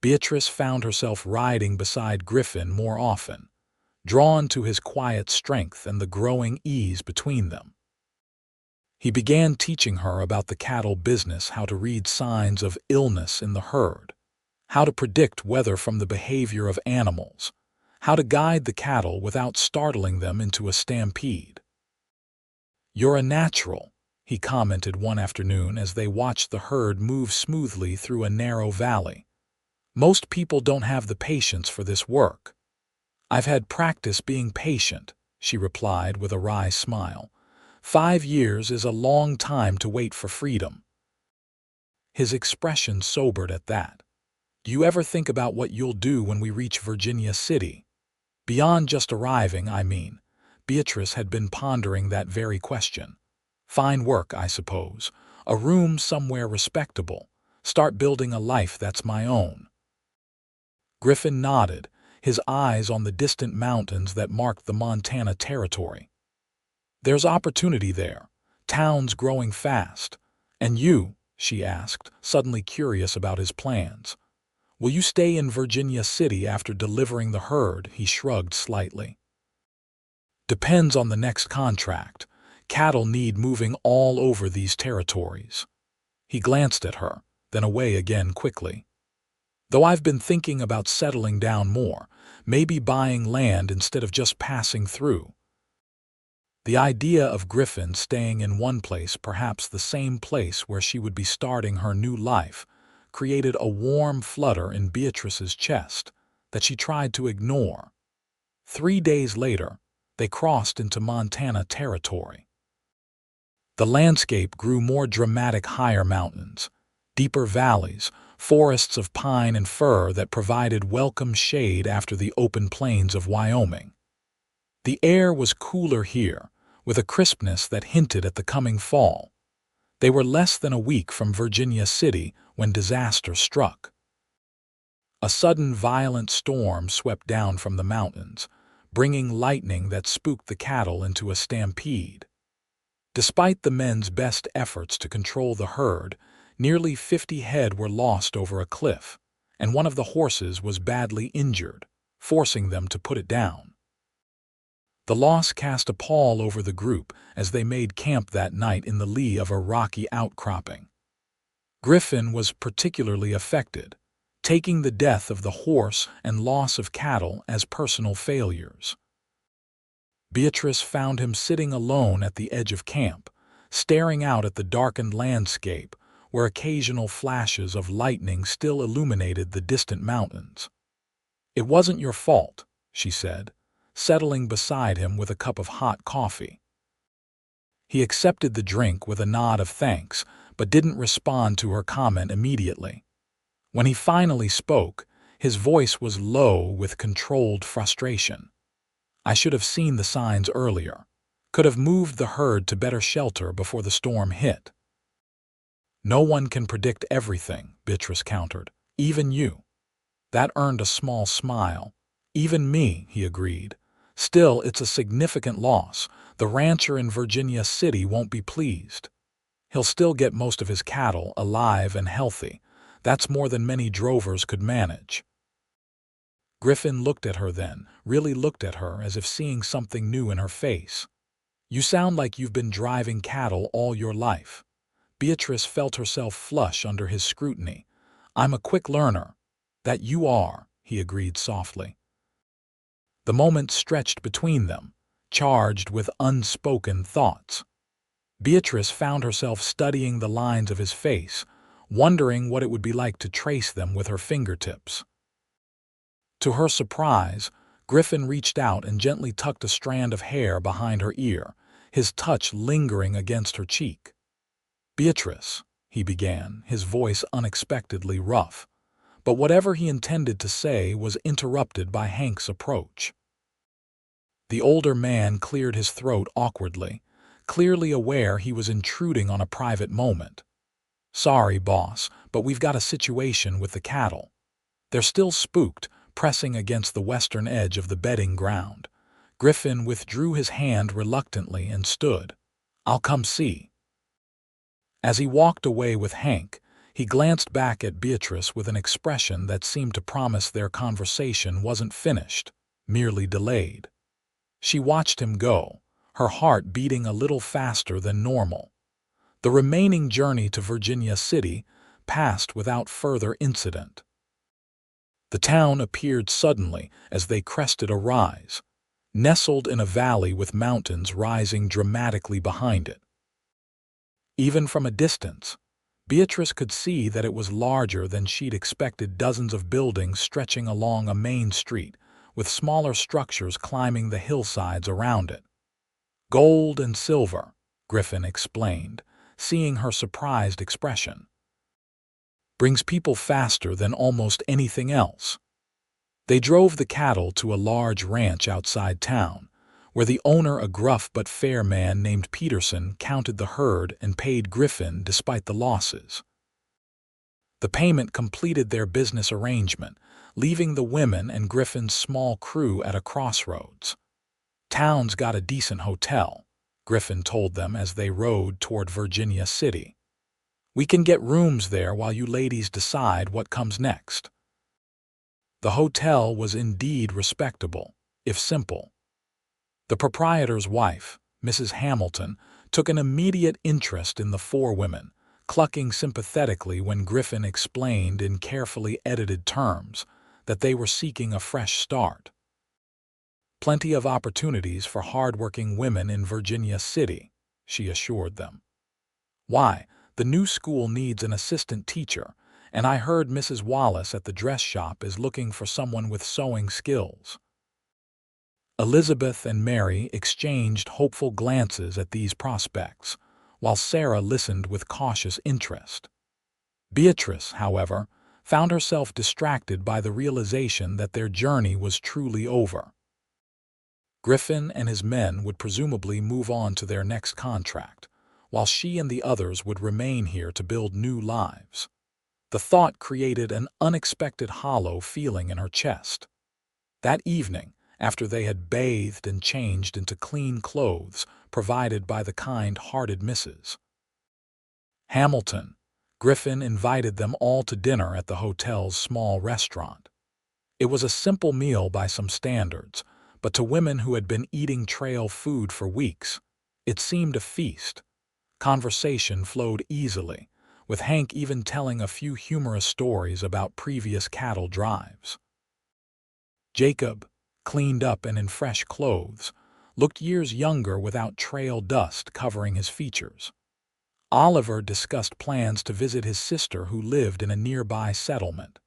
Beatrice found herself riding beside Griffin more often, drawn to his quiet strength and the growing ease between them. He began teaching her about the cattle business, how to read signs of illness in the herd, how to predict weather from the behavior of animals, how to guide the cattle without startling them into a stampede. "You're a natural," he commented one afternoon as they watched the herd move smoothly through a narrow valley. "Most people don't have the patience for this work." "I've had practice being patient," she replied with a wry smile. 5 years is a long time to wait for freedom." His expression sobered at that. "Do you ever think about what you'll do when we reach Virginia City? Beyond just arriving, I mean." Beatrice had been pondering that very question. "Find work, I suppose. A room somewhere respectable. Start building a life that's my own." Griffin nodded, his eyes on the distant mountains that marked the Montana Territory. "There's opportunity there. Town's growing fast. And you?" she asked, suddenly curious about his plans. "Will you stay in Virginia City after delivering the herd?" He shrugged slightly. "Depends on the next contract. Cattle need moving all over these territories." He glanced at her, then away again quickly. "Though I've been thinking about settling down more, maybe buying land instead of just passing through." The idea of Griffin staying in one place, perhaps the same place where she would be starting her new life, created a warm flutter in Beatrice's chest that she tried to ignore. 3 days later, they crossed into Montana Territory. The landscape grew more dramatic: higher mountains, deeper valleys, forests of pine and fir that provided welcome shade after the open plains of Wyoming. The air was cooler here, with a crispness that hinted at the coming fall. They were less than a week from Virginia City when disaster struck. A sudden violent storm swept down from the mountains, bringing lightning that spooked the cattle into a stampede. Despite the men's best efforts to control the herd, nearly 50 head were lost over a cliff, and one of the horses was badly injured, forcing them to put it down. The loss cast a pall over the group as they made camp that night in the lee of a rocky outcropping. Griffin was particularly affected. taking the death of the horse and loss of cattle as personal failures. Beatrice found him sitting alone at the edge of camp, staring out at the darkened landscape where occasional flashes of lightning still illuminated the distant mountains. "It wasn't your fault," she said, settling beside him with a cup of hot coffee. He accepted the drink with a nod of thanks, but didn't respond to her comment immediately. When he finally spoke, his voice was low with controlled frustration. "I should have seen the signs earlier. Could have moved the herd to better shelter before the storm hit." "No one can predict everything," Beatrice countered. "Even you." That earned a small smile. "Even me," he agreed. "Still, it's a significant loss. The rancher in Virginia City won't be pleased. He'll still get most of his cattle alive and healthy. That's more than many drovers could manage." Griffin looked at her then, really looked at her as if seeing something new in her face. "You sound like you've been driving cattle all your life." Beatrice felt herself flush under his scrutiny. "I'm a quick learner." "That you are," he agreed softly. The moment stretched between them, charged with unspoken thoughts. Beatrice found herself studying the lines of his face, wondering what it would be like to trace them with her fingertips. To her surprise, Griffin reached out and gently tucked a strand of hair behind her ear, his touch lingering against her cheek. "Beatrice," he began, his voice unexpectedly rough, but whatever he intended to say was interrupted by Hank's approach. The older man cleared his throat awkwardly, clearly aware he was intruding on a private moment. "Sorry, boss, but we've got a situation with the cattle. They're still spooked, pressing against the western edge of the bedding ground." Griffin withdrew his hand reluctantly and stood. "I'll come see." As he walked away with Hank, he glanced back at Beatrice with an expression that seemed to promise their conversation wasn't finished, merely delayed. She watched him go, her heart beating a little faster than normal. The remaining journey to Virginia City passed without further incident. The town appeared suddenly as they crested a rise, nestled in a valley with mountains rising dramatically behind it. Even from a distance, Beatrice could see that it was larger than she'd expected, dozens of buildings stretching along a main street, with smaller structures climbing the hillsides around it. "Gold and silver," Griffin explained, seeing her surprised expression. "Brings people faster than almost anything else." They drove the cattle to a large ranch outside town, where the owner, a gruff but fair man named Peterson, counted the herd and paid Griffin despite the losses. The payment completed their business arrangement, leaving the women and Griffin's small crew at a crossroads. "Town's got a decent hotel," Griffin told them as they rode toward Virginia City. "We can get rooms there while you ladies decide what comes next." The hotel was indeed respectable, if simple. The proprietor's wife, Mrs. Hamilton, took an immediate interest in the four women, clucking sympathetically when Griffin explained in carefully edited terms that they were seeking a fresh start. "Plenty of opportunities for hard-working women in Virginia City," she assured them. "Why, the new school needs an assistant teacher, and I heard Mrs. Wallace at the dress shop is looking for someone with sewing skills." Elizabeth and Mary exchanged hopeful glances at these prospects, while Sarah listened with cautious interest. Beatrice, however, found herself distracted by the realization that their journey was truly over. Griffin and his men would presumably move on to their next contract, while she and the others would remain here to build new lives. The thought created an unexpected hollow feeling in her chest. That evening, after they had bathed and changed into clean clothes provided by the kind-hearted Mrs. Hamilton, Griffin invited them all to dinner at the hotel's small restaurant. It was a simple meal by some standards, but to women who had been eating trail food for weeks, it seemed a feast. Conversation flowed easily, with Hank even telling a few humorous stories about previous cattle drives. Jacob, cleaned up and in fresh clothes, looked years younger without trail dust covering his features. Oliver discussed plans to visit his sister who lived in a nearby settlement.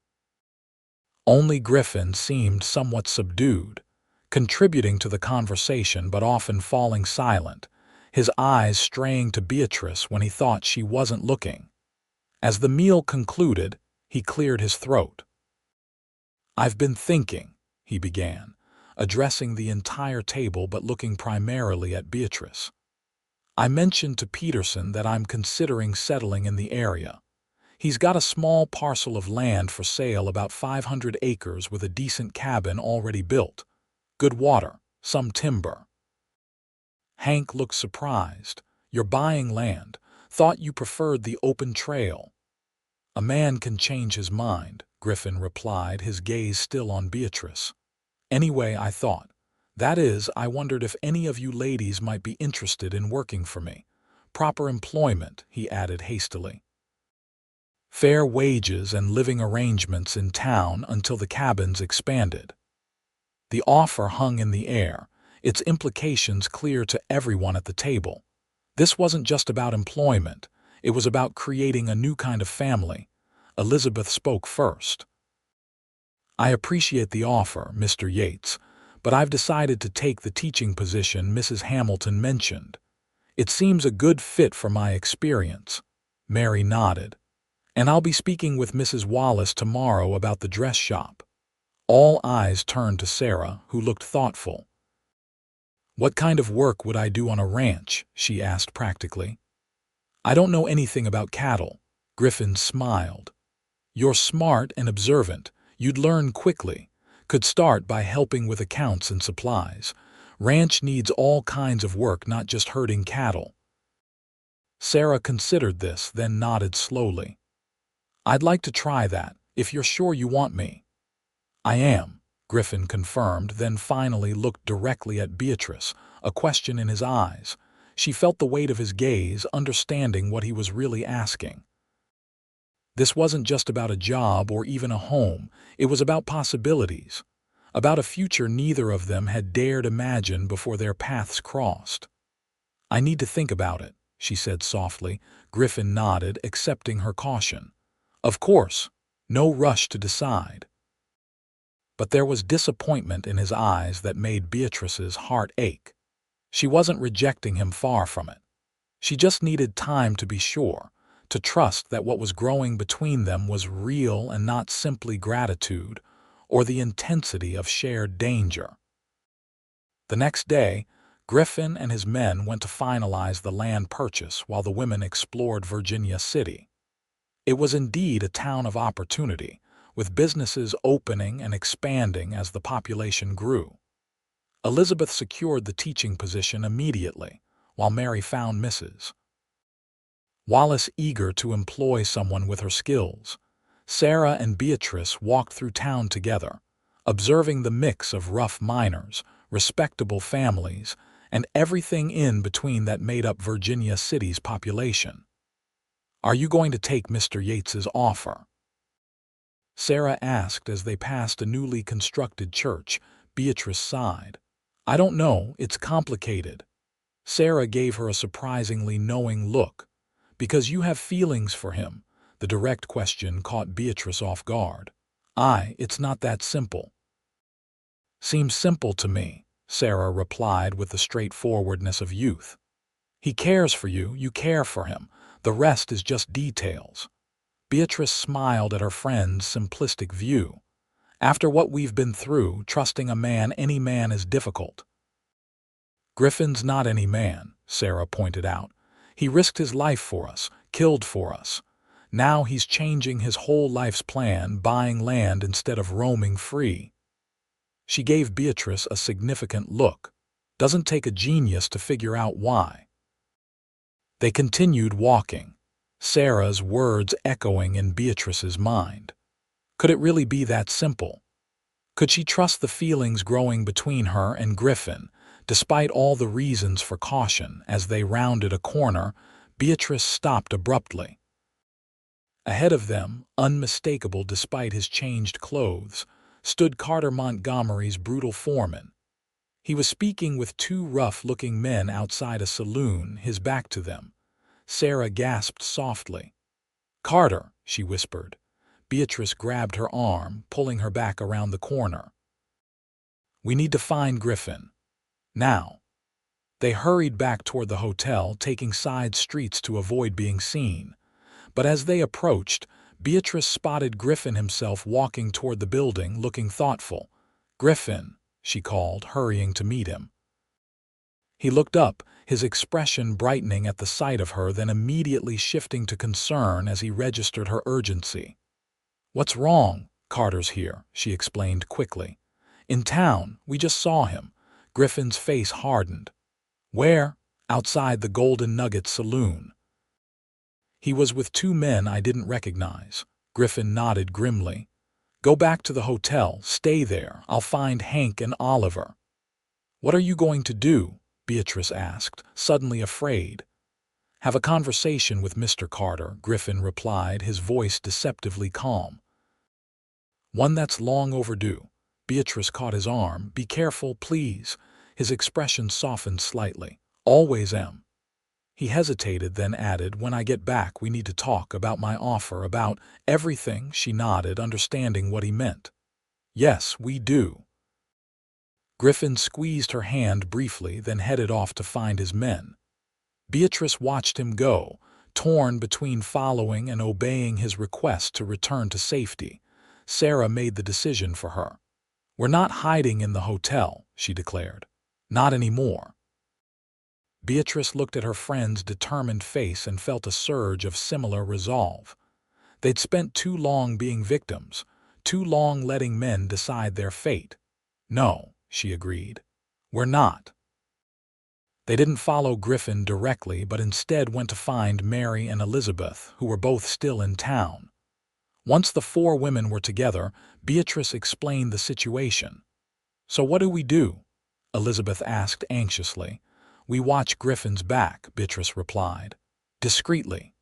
Only Griffin seemed somewhat subdued, contributing to the conversation but often falling silent, his eyes straying to Beatrice when he thought she wasn't looking. As the meal concluded, he cleared his throat. "I've been thinking," he began, addressing the entire table but looking primarily at Beatrice. "I mentioned to Peterson that I'm considering settling in the area. He's got a small parcel of land for sale, about 500 acres with a decent cabin already built. Good water, some timber." Hank looked surprised. "You're buying land. Thought you preferred the open trail." "A man can change his mind," Griffin replied, his gaze still on Beatrice. "Anyway, I thought. That is, I wondered if any of you ladies might be interested in working for me. Proper employment," he added hastily. "Fair wages and living arrangements in town until the cabins expanded." The offer hung in the air, its implications clear to everyone at the table. This wasn't just about employment, it was about creating a new kind of family. Elizabeth spoke first. "I appreciate the offer, Mr. Yates, but I've decided to take the teaching position Mrs. Hamilton mentioned. It seems a good fit for my experience." Mary nodded. "And I'll be speaking with Mrs. Wallace tomorrow about the dress shop." All eyes turned to Sarah, who looked thoughtful. "What kind of work would I do on a ranch?" she asked practically. "I don't know anything about cattle." Griffin smiled. "You're smart and observant. You'd learn quickly. Could start by helping with accounts and supplies. Ranch needs all kinds of work, not just herding cattle." Sarah considered this, then nodded slowly. "I'd like to try that, if you're sure you want me." "I am," Griffin confirmed, then finally looked directly at Beatrice, a question in his eyes. She felt the weight of his gaze, understanding what he was really asking. This wasn't just about a job or even a home, it was about possibilities, about a future neither of them had dared imagine before their paths crossed. "I need to think about it," she said softly. Griffin nodded, accepting her caution. "Of course, no rush to decide." But there was disappointment in his eyes that made Beatrice's heart ache. She wasn't rejecting him, far from it. She just needed time to be sure, to trust that what was growing between them was real and not simply gratitude or the intensity of shared danger. The next day, Griffin and his men went to finalize the land purchase while the women explored Virginia City. It was indeed a town of opportunity, with businesses opening and expanding as the population grew. Elizabeth secured the teaching position immediately, while Mary found Mrs. Wallace eager to employ someone with her skills. Sarah and Beatrice walked through town together, observing the mix of rough miners, respectable families, and everything in between that made up Virginia City's population. "Are you going to take Mr. Yates's offer?" Sarah asked as they passed a newly constructed church. Beatrice sighed. "I don't know, it's complicated." Sarah gave her a surprisingly knowing look. "Because you have feelings for him?" The direct question caught Beatrice off guard. It's not that simple." "Seems simple to me," Sarah replied with the straightforwardness of youth. "He cares for you, you care for him. The rest is just details." Beatrice smiled at her friend's simplistic view. "After what we've been through, trusting any man is difficult." "Griffin's not any man," Sarah pointed out. "He risked his life for us, killed for us. Now he's changing his whole life's plan, buying land instead of roaming free." She gave Beatrice a significant look. Doesn't take a genius to figure out why. They continued walking, Sarah's words echoing in Beatrice's mind. Could it really be that simple? Could she trust the feelings growing between her and Griffin, despite all the reasons for caution? As they rounded a corner, Beatrice stopped abruptly. Ahead of them, unmistakable despite his changed clothes, stood Carter Montgomery's brutal foreman. He was speaking with two rough-looking men outside a saloon, his back to them. Sarah gasped softly. "Carter," she whispered. Beatrice grabbed her arm, pulling her back around the corner. "We need to find Griffin. Now." They hurried back toward the hotel, taking side streets to avoid being seen. But as they approached, Beatrice spotted Griffin himself walking toward the building, looking thoughtful. "Griffin," she called, hurrying to meet him. He looked up, his expression brightening at the sight of her, then immediately shifting to concern as he registered her urgency. "What's wrong?" "Carter's here," she explained quickly. "In town. We just saw him." Griffin's face hardened. "Where?" "Outside the Golden Nugget saloon." "He was with two men I didn't recognize." Griffin nodded grimly. "Go back to the hotel. Stay there. I'll find Hank and Oliver." "What are you going to do?" Beatrice asked, suddenly afraid. "Have a conversation with Mr. Carter," Griffin replied, his voice deceptively calm. "One that's long overdue." Beatrice caught his arm. "Be careful, please." His expression softened slightly. "Always am." He hesitated, then added, "When I get back, we need to talk about my offer, about everything." She nodded, understanding what he meant. "Yes, we do." Griffin squeezed her hand briefly, then headed off to find his men. Beatrice watched him go, torn between following and obeying his request to return to safety. Sarah made the decision for her. "We're not hiding in the hotel," she declared. "Not anymore." Beatrice looked at her friend's determined face and felt a surge of similar resolve. They'd spent too long being victims, too long letting men decide their fate. "No," she agreed. "We're not." They didn't follow Griffin directly, but instead went to find Mary and Elizabeth, who were both still in town. Once the four women were together, Beatrice explained the situation. "So what do we do?" Elizabeth asked anxiously. "We watch Griffin's back," Beatrice replied. "Discreetly.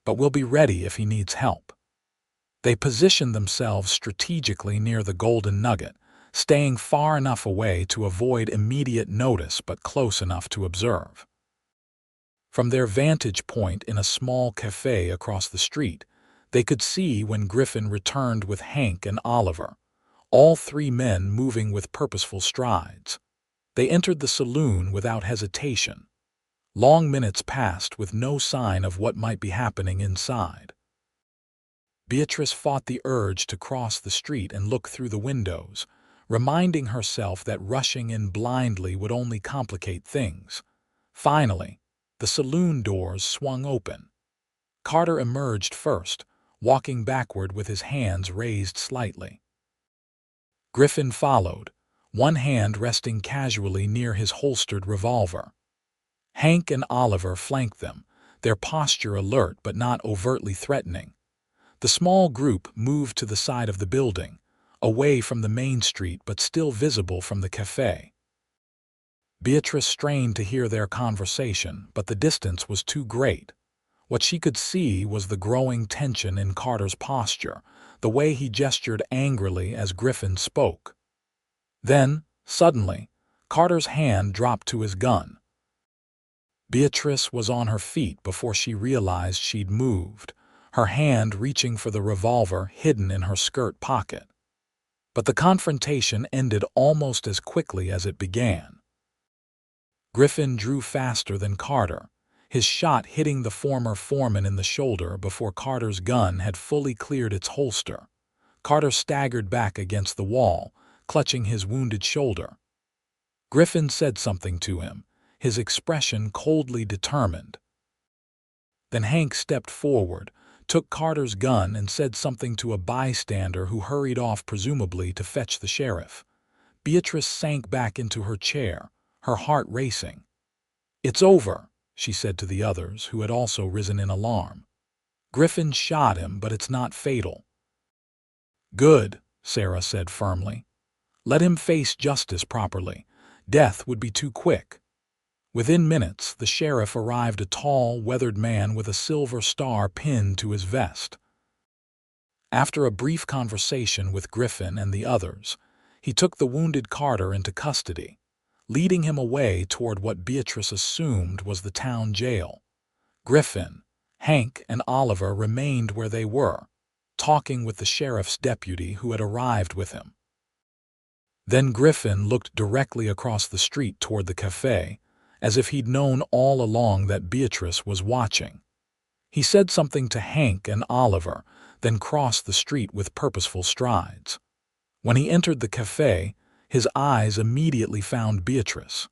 But we'll be ready if he needs help." They positioned themselves strategically near the Golden Nugget, staying far enough away to avoid immediate notice but close enough to observe. From their vantage point in a small cafe across the street, they could see when Griffin returned with Hank and Oliver, all three men moving with purposeful strides. They entered the saloon without hesitation. Long minutes passed with no sign of what might be happening inside. Beatrice fought the urge to cross the street and look through the windows, reminding herself that rushing in blindly would only complicate things. Finally, the saloon doors swung open. Carter emerged first, walking backward with his hands raised slightly. Griffin followed, one hand resting casually near his holstered revolver. Hank and Oliver flanked them, their posture alert but not overtly threatening. The small group moved to the side of the building, away from the main street but still visible from the cafe. Beatrice strained to hear their conversation, but the distance was too great. What she could see was the growing tension in Carter's posture, the way he gestured angrily as Griffin spoke. Then, suddenly, Carter's hand dropped to his gun. Beatrice was on her feet before she realized she'd moved, her hand reaching for the revolver hidden in her skirt pocket. But the confrontation ended almost as quickly as it began. Griffin drew faster than Carter, his shot hitting the former foreman in the shoulder before Carter's gun had fully cleared its holster. Carter staggered back against the wall, clutching his wounded shoulder. Griffin said something to him, his expression coldly determined. Then Hank stepped forward, took Carter's gun and said something to a bystander who hurried off presumably to fetch the sheriff. Beatrice sank back into her chair, her heart racing. "It's over," she said to the others, who had also risen in alarm. "Griffin shot him, but it's not fatal." "Good," Sarah said firmly. "Let him face justice properly. Death would be too quick." Within minutes, the sheriff arrived, a tall, weathered man with a silver star pinned to his vest. After a brief conversation with Griffin and the others, he took the wounded Carter into custody, leading him away toward what Beatrice assumed was the town jail. Griffin, Hank, and Oliver remained where they were, talking with the sheriff's deputy who had arrived with him. Then Griffin looked directly across the street toward the cafe, as if he'd known all along that Beatrice was watching. He said something to Hank and Oliver, then crossed the street with purposeful strides. When he entered the cafe, his eyes immediately found Beatrice.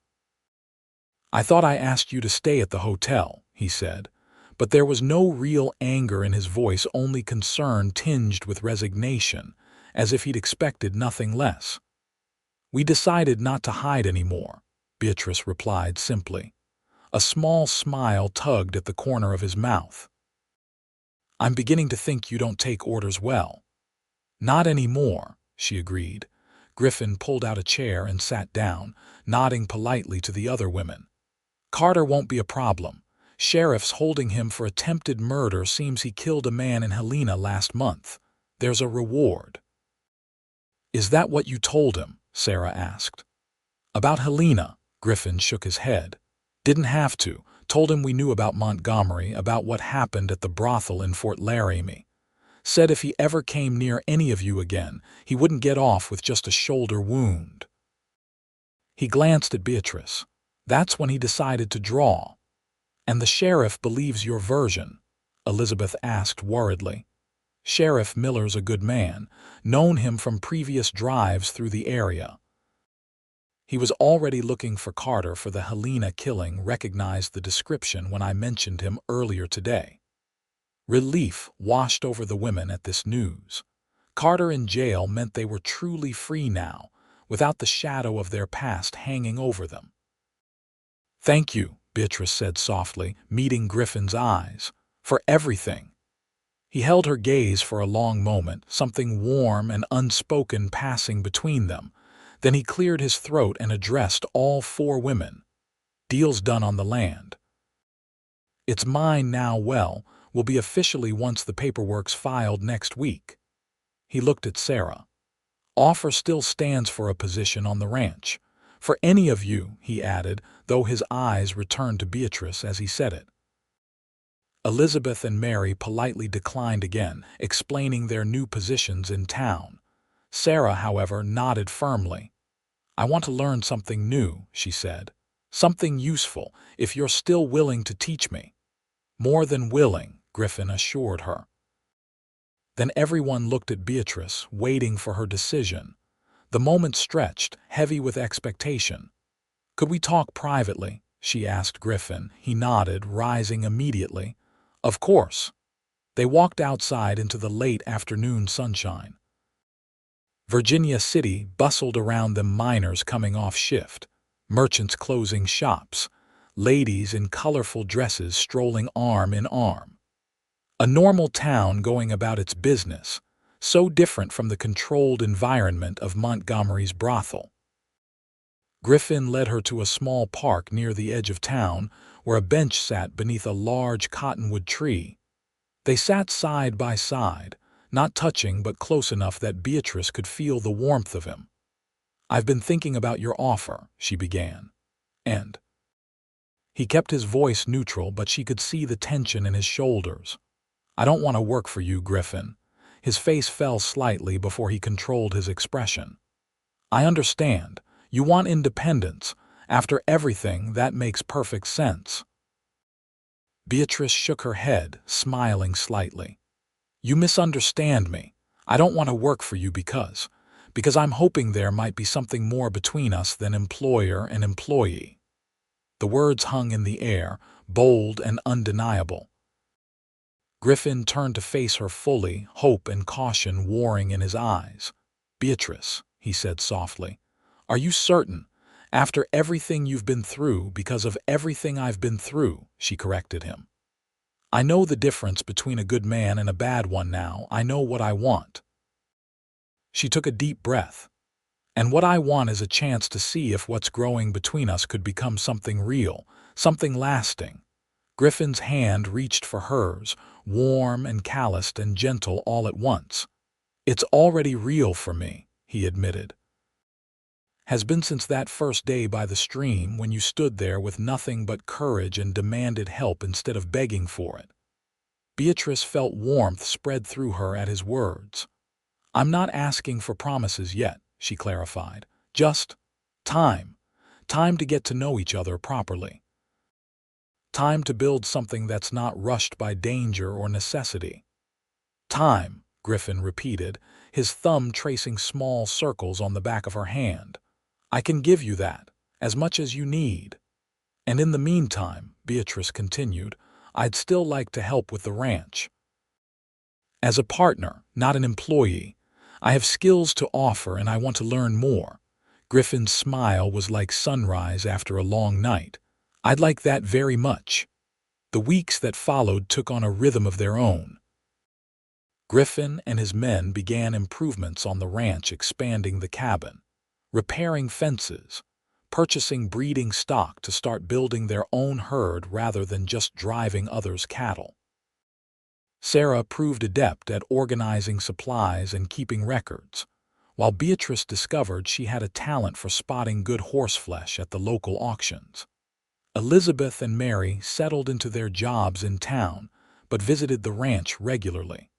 "I thought I asked you to stay at the hotel," he said, but there was no real anger in his voice, only concern tinged with resignation, as if he'd expected nothing less. "We decided not to hide anymore," Beatrice replied simply. A small smile tugged at the corner of his mouth. "I'm beginning to think you don't take orders well." "Not anymore," she agreed. Griffin pulled out a chair and sat down, nodding politely to the other women. "Carter won't be a problem. Sheriff's holding him for attempted murder. Seems he killed a man in Helena last month. There's a reward." "Is that what you told him?" Sarah asked. "About Helena," Griffin shook his head. "Didn't have to. Told him we knew about Montgomery, about what happened at the brothel in Fort Laramie. Said if he ever came near any of you again, he wouldn't get off with just a shoulder wound." He glanced at Beatrice. That's when he decided to draw. "And the sheriff believes your version?" Elizabeth asked worriedly. "Sheriff Miller's a good man. Known him from previous drives through the area. He was already looking for Carter for the Helena killing, recognized the description when I mentioned him earlier today." Relief washed over the women at this news. Carter in jail meant they were truly free now, without the shadow of their past hanging over them. "Thank you," Beatrice said softly, meeting Griffin's eyes, "for everything." He held her gaze for a long moment, something warm and unspoken passing between them. Then he cleared his throat and addressed all four women. "Deal's done on the land. It's mine now. Well, will be officially once the paperwork's filed next week." He looked at Sarah. "Offer still stands for a position on the ranch. For any of you," he added, though his eyes returned to Beatrice as he said it. Elizabeth and Mary politely declined again, explaining their new positions in town. Sarah, however, nodded firmly. "I want to learn something new," she said. "Something useful, if you're still willing to teach me." "More than willing," Griffin assured her. Then everyone looked at Beatrice, waiting for her decision. The moment stretched, heavy with expectation. "Could we talk privately?" she asked Griffin. He nodded, rising immediately. "Of course." They walked outside into the late afternoon sunshine. Virginia City bustled around them, miners coming off shift, merchants closing shops, ladies in colorful dresses strolling arm in arm. A normal town going about its business, so different from the controlled environment of Montgomery's brothel. Griffin led her to a small park near the edge of town, where a bench sat beneath a large cottonwood tree. They sat side by side, not touching but close enough that Beatrice could feel the warmth of him. "I've been thinking about your offer," she began. "And—" He kept his voice neutral, but she could see the tension in his shoulders. "I don't want to work for you, Griffin." His face fell slightly before he controlled his expression. "I understand. You want independence. After everything, that makes perfect sense." Beatrice shook her head, smiling slightly. "You misunderstand me. I don't want to work for you because I'm hoping there might be something more between us than employer and employee." The words hung in the air, bold and undeniable. Griffin turned to face her fully, hope and caution warring in his eyes. "Beatrice," he said softly, "are you certain? After everything you've been through, because of everything I've been through," she corrected him. "I know the difference between a good man and a bad one now. I know what I want." She took a deep breath. "And what I want is a chance to see if what's growing between us could become something real, something lasting. Griffin's hand reached for hers, warm and calloused and gentle all at once. "It's already real for me," he admitted. "Has been since that first day by the stream when you stood there with nothing but courage and demanded help instead of begging for it." Beatrice felt warmth spread through her at his words. "I'm not asking for promises yet," she clarified. "Just time. Time to get to know each other properly. Time to build something that's not rushed by danger or necessity." "Time," Griffin repeated, his thumb tracing small circles on the back of her hand. "I can give you that, as much as you need. And in the meantime," Beatrice continued, "I'd still like to help with the ranch. As a partner, not an employee. I have skills to offer and I want to learn more." Griffin's smile was like sunrise after a long night. "I'd like that very much." The weeks that followed took on a rhythm of their own. Griffin and his men began improvements on the ranch, expanding the cabin, repairing fences, purchasing breeding stock to start building their own herd rather than just driving others' cattle. Sarah proved adept at organizing supplies and keeping records, while Beatrice discovered she had a talent for spotting good horseflesh at the local auctions. Elizabeth and Mary settled into their jobs in town, but visited the ranch regularly.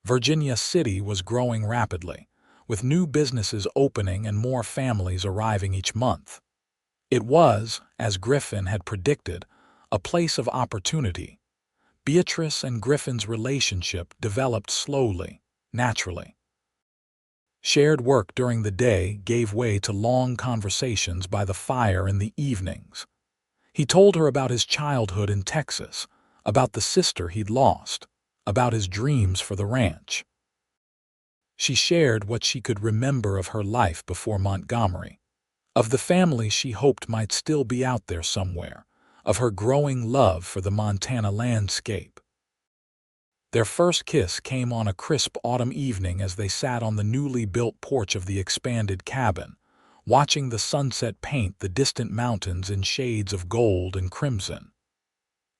Virginia City was growing rapidly, with new businesses opening and more families arriving each month. It was, as Griffin had predicted, a place of opportunity. Beatrice and Griffin's relationship developed slowly, naturally. Shared work during the day gave way to long conversations by the fire in the evenings. He told her about his childhood in Texas, about the sister he'd lost, about his dreams for the ranch. She shared what she could remember of her life before Montgomery, of the family she hoped might still be out there somewhere, of her growing love for the Montana landscape. Their first kiss came on a crisp autumn evening as they sat on the newly built porch of the expanded cabin, watching the sunset paint the distant mountains in shades of gold and crimson.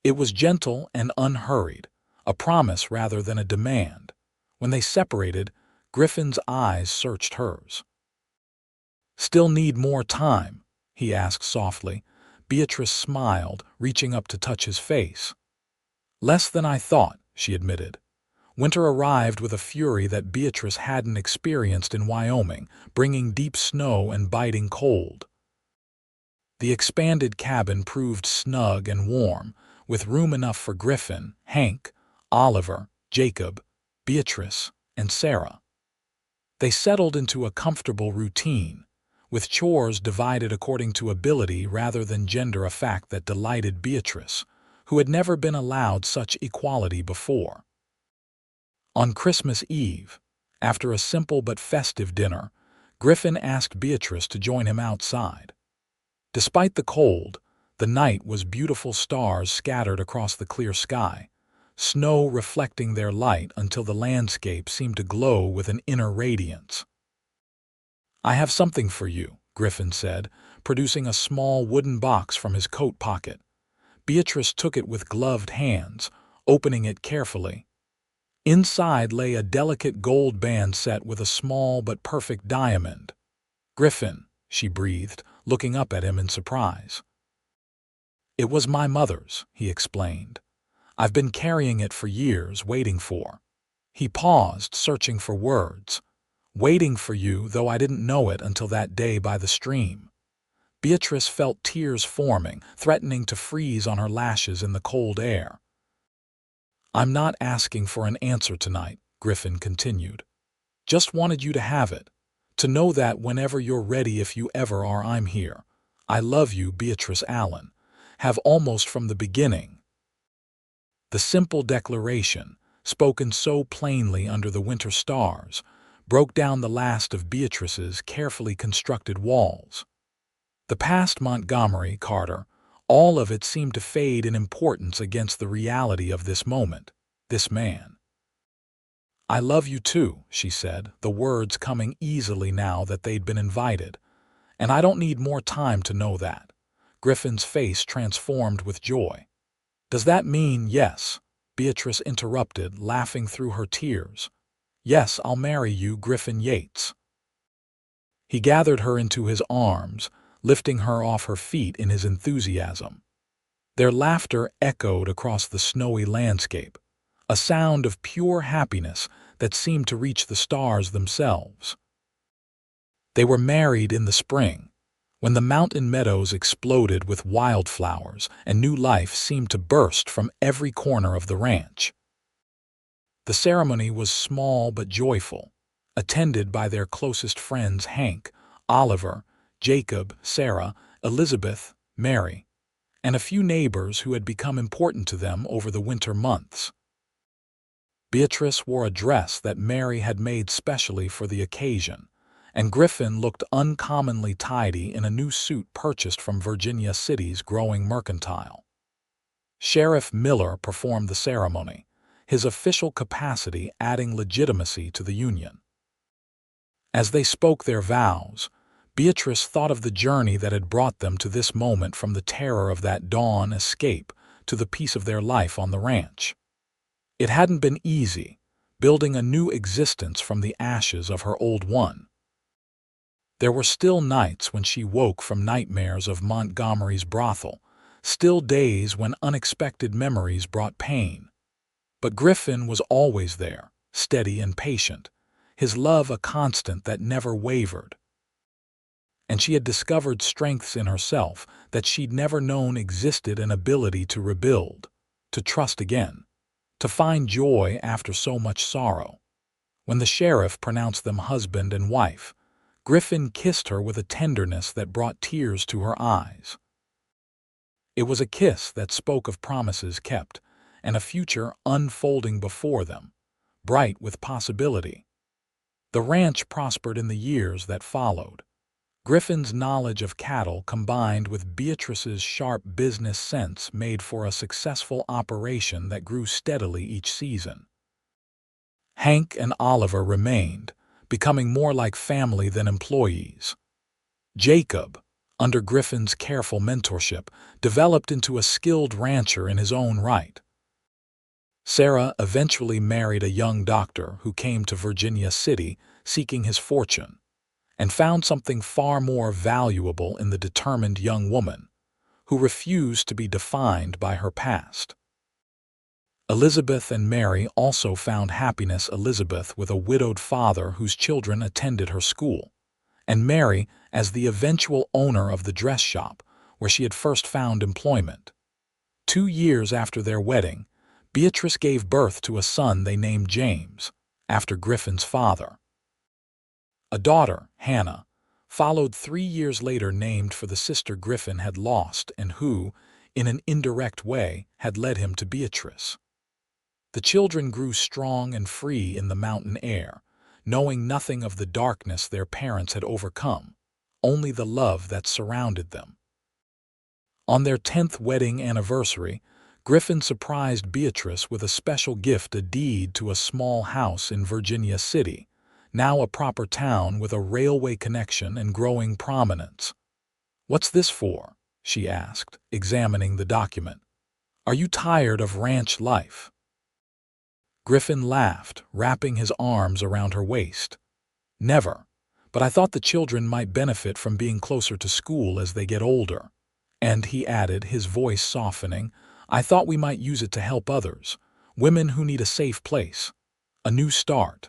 It was gentle and unhurried, a promise rather than a demand. When they separated, Griffin's eyes searched hers. "Still need more time?" he asked softly. Beatrice smiled, reaching up to touch his face. "Less than I thought," she admitted. Winter arrived with a fury that Beatrice hadn't experienced in Wyoming, bringing deep snow and biting cold. The expanded cabin proved snug and warm, with room enough for Griffin, Hank, Oliver, Jacob, Beatrice, and Sarah. They settled into a comfortable routine, with chores divided according to ability rather than gender, a fact that delighted Beatrice, who had never been allowed such equality before. On Christmas Eve, after a simple but festive dinner, Griffin asked Beatrice to join him outside. Despite the cold, the night was beautiful, stars scattered across the clear sky, snow reflecting their light until the landscape seemed to glow with an inner radiance. "I have something for you," Griffin said, producing a small wooden box from his coat pocket. Beatrice took it with gloved hands, opening it carefully. Inside lay a delicate gold band set with a small but perfect diamond. "Griffin," she breathed, looking up at him in surprise. "It was my mother's," he explained. "I've been carrying it for years, waiting for—" He paused, searching for words. "Waiting for you, though I didn't know it until that day by the stream." Beatrice felt tears forming, threatening to freeze on her lashes in the cold air. "I'm not asking for an answer tonight," Griffin continued. "Just wanted you to have it, to know that whenever you're ready, if you ever are, I'm here. I love you, Beatrice Allen. Have almost from the beginning." The simple declaration, spoken so plainly under the winter stars, broke down the last of Beatrice's carefully constructed walls. The past Montgomery, Carter, all of it seemed to fade in importance against the reality of this moment, this man. "I love you too," she said, the words coming easily now that they'd been invited. "And I don't need more time to know that." Griffin's face transformed with joy. "Does that mean yes?" Beatrice interrupted, laughing through her tears. "Yes, I'll marry you, Griffin Yates." He gathered her into his arms, lifting her off her feet in his enthusiasm. Their laughter echoed across the snowy landscape, a sound of pure happiness that seemed to reach the stars themselves. They were married in the spring, when the mountain meadows exploded with wildflowers and new life seemed to burst from every corner of the ranch. The ceremony was small but joyful, attended by their closest friends Hank, Oliver, Jacob, Sarah, Elizabeth, Mary, and a few neighbors who had become important to them over the winter months. Beatrice wore a dress that Mary had made specially for the occasion, and Griffin looked uncommonly tidy in a new suit purchased from Virginia City's growing mercantile. Sheriff Miller performed the ceremony, his official capacity adding legitimacy to the union. As they spoke their vows, Beatrice thought of the journey that had brought them to this moment, from the terror of that dawn escape to the peace of their life on the ranch. It hadn't been easy, building a new existence from the ashes of her old one. There were still nights when she woke from nightmares of Montgomery's brothel, still days when unexpected memories brought pain. But Griffin was always there, steady and patient, his love a constant that never wavered. And she had discovered strengths in herself that she'd never known existed, an ability to rebuild, to trust again, to find joy after so much sorrow. When the sheriff pronounced them husband and wife, Griffin kissed her with a tenderness that brought tears to her eyes. It was a kiss that spoke of promises kept and a future unfolding before them, bright with possibility. The ranch prospered in the years that followed. Griffin's knowledge of cattle combined with Beatrice's sharp business sense made for a successful operation that grew steadily each season. Hank and Oliver remained, becoming more like family than employees. Jacob, under Griffin's careful mentorship, developed into a skilled rancher in his own right. Sarah eventually married a young doctor who came to Virginia City seeking his fortune, and found something far more valuable in the determined young woman, who refused to be defined by her past. Elizabeth and Mary also found happiness, Elizabeth with a widowed father whose children attended her school, and Mary as the eventual owner of the dress shop where she had first found employment. 2 years after their wedding, Beatrice gave birth to a son they named James, after Griffin's father. A daughter, Hannah, followed 3 years later, named for the sister Griffin had lost and who, in an indirect way, had led him to Beatrice. The children grew strong and free in the mountain air, knowing nothing of the darkness their parents had overcome, only the love that surrounded them. On their 10th wedding anniversary, Griffin surprised Beatrice with a special gift, a deed to a small house in Virginia City, now a proper town with a railway connection and growing prominence. "What's this for?" she asked, examining the document. "Are you tired of ranch life?" Griffin laughed, wrapping his arms around her waist. "Never, but I thought the children might benefit from being closer to school as they get older. And," he added, his voice softening, "I thought we might use it to help others, women who need a safe place, a new start."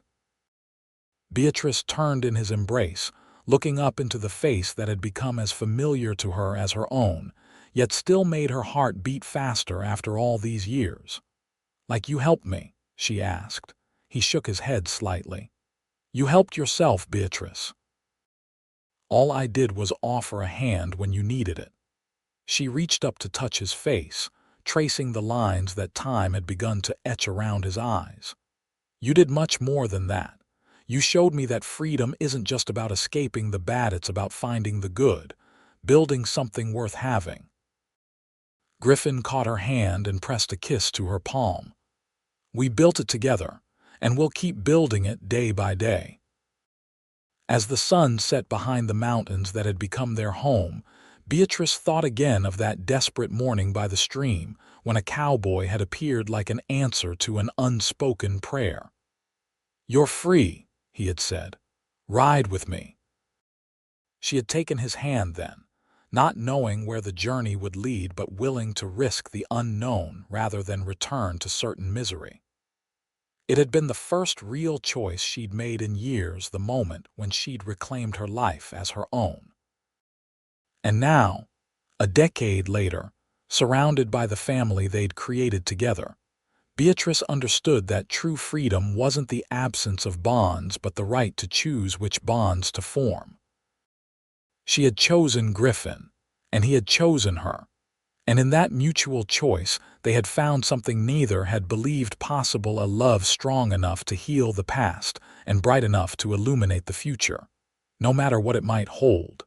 Beatrice turned in his embrace, looking up into the face that had become as familiar to her as her own, yet still made her heart beat faster after all these years. "Like you helped me?" she asked. He shook his head slightly. "You helped yourself, Beatrice." "All I did was offer a hand when you needed it." She reached up to touch his face, tracing the lines that time had begun to etch around his eyes. "You did much more than that. You showed me that freedom isn't just about escaping the bad, it's about finding the good, building something worth having." Griffin caught her hand and pressed a kiss to her palm. "We built it together, and we'll keep building it day by day." As the sun set behind the mountains that had become their home, Beatrice thought again of that desperate morning by the stream when a cowboy had appeared like an answer to an unspoken prayer. "You're free," he had said. "Ride with me." She had taken his hand then, not knowing where the journey would lead but willing to risk the unknown rather than return to certain misery. It had been the first real choice she'd made in years, the moment when she'd reclaimed her life as her own. And now, a decade later, surrounded by the family they'd created together, Beatrice understood that true freedom wasn't the absence of bonds but the right to choose which bonds to form. She had chosen Griffin, and he had chosen her, and in that mutual choice they had found something neither had believed possible: a love strong enough to heal the past and bright enough to illuminate the future, no matter what it might hold.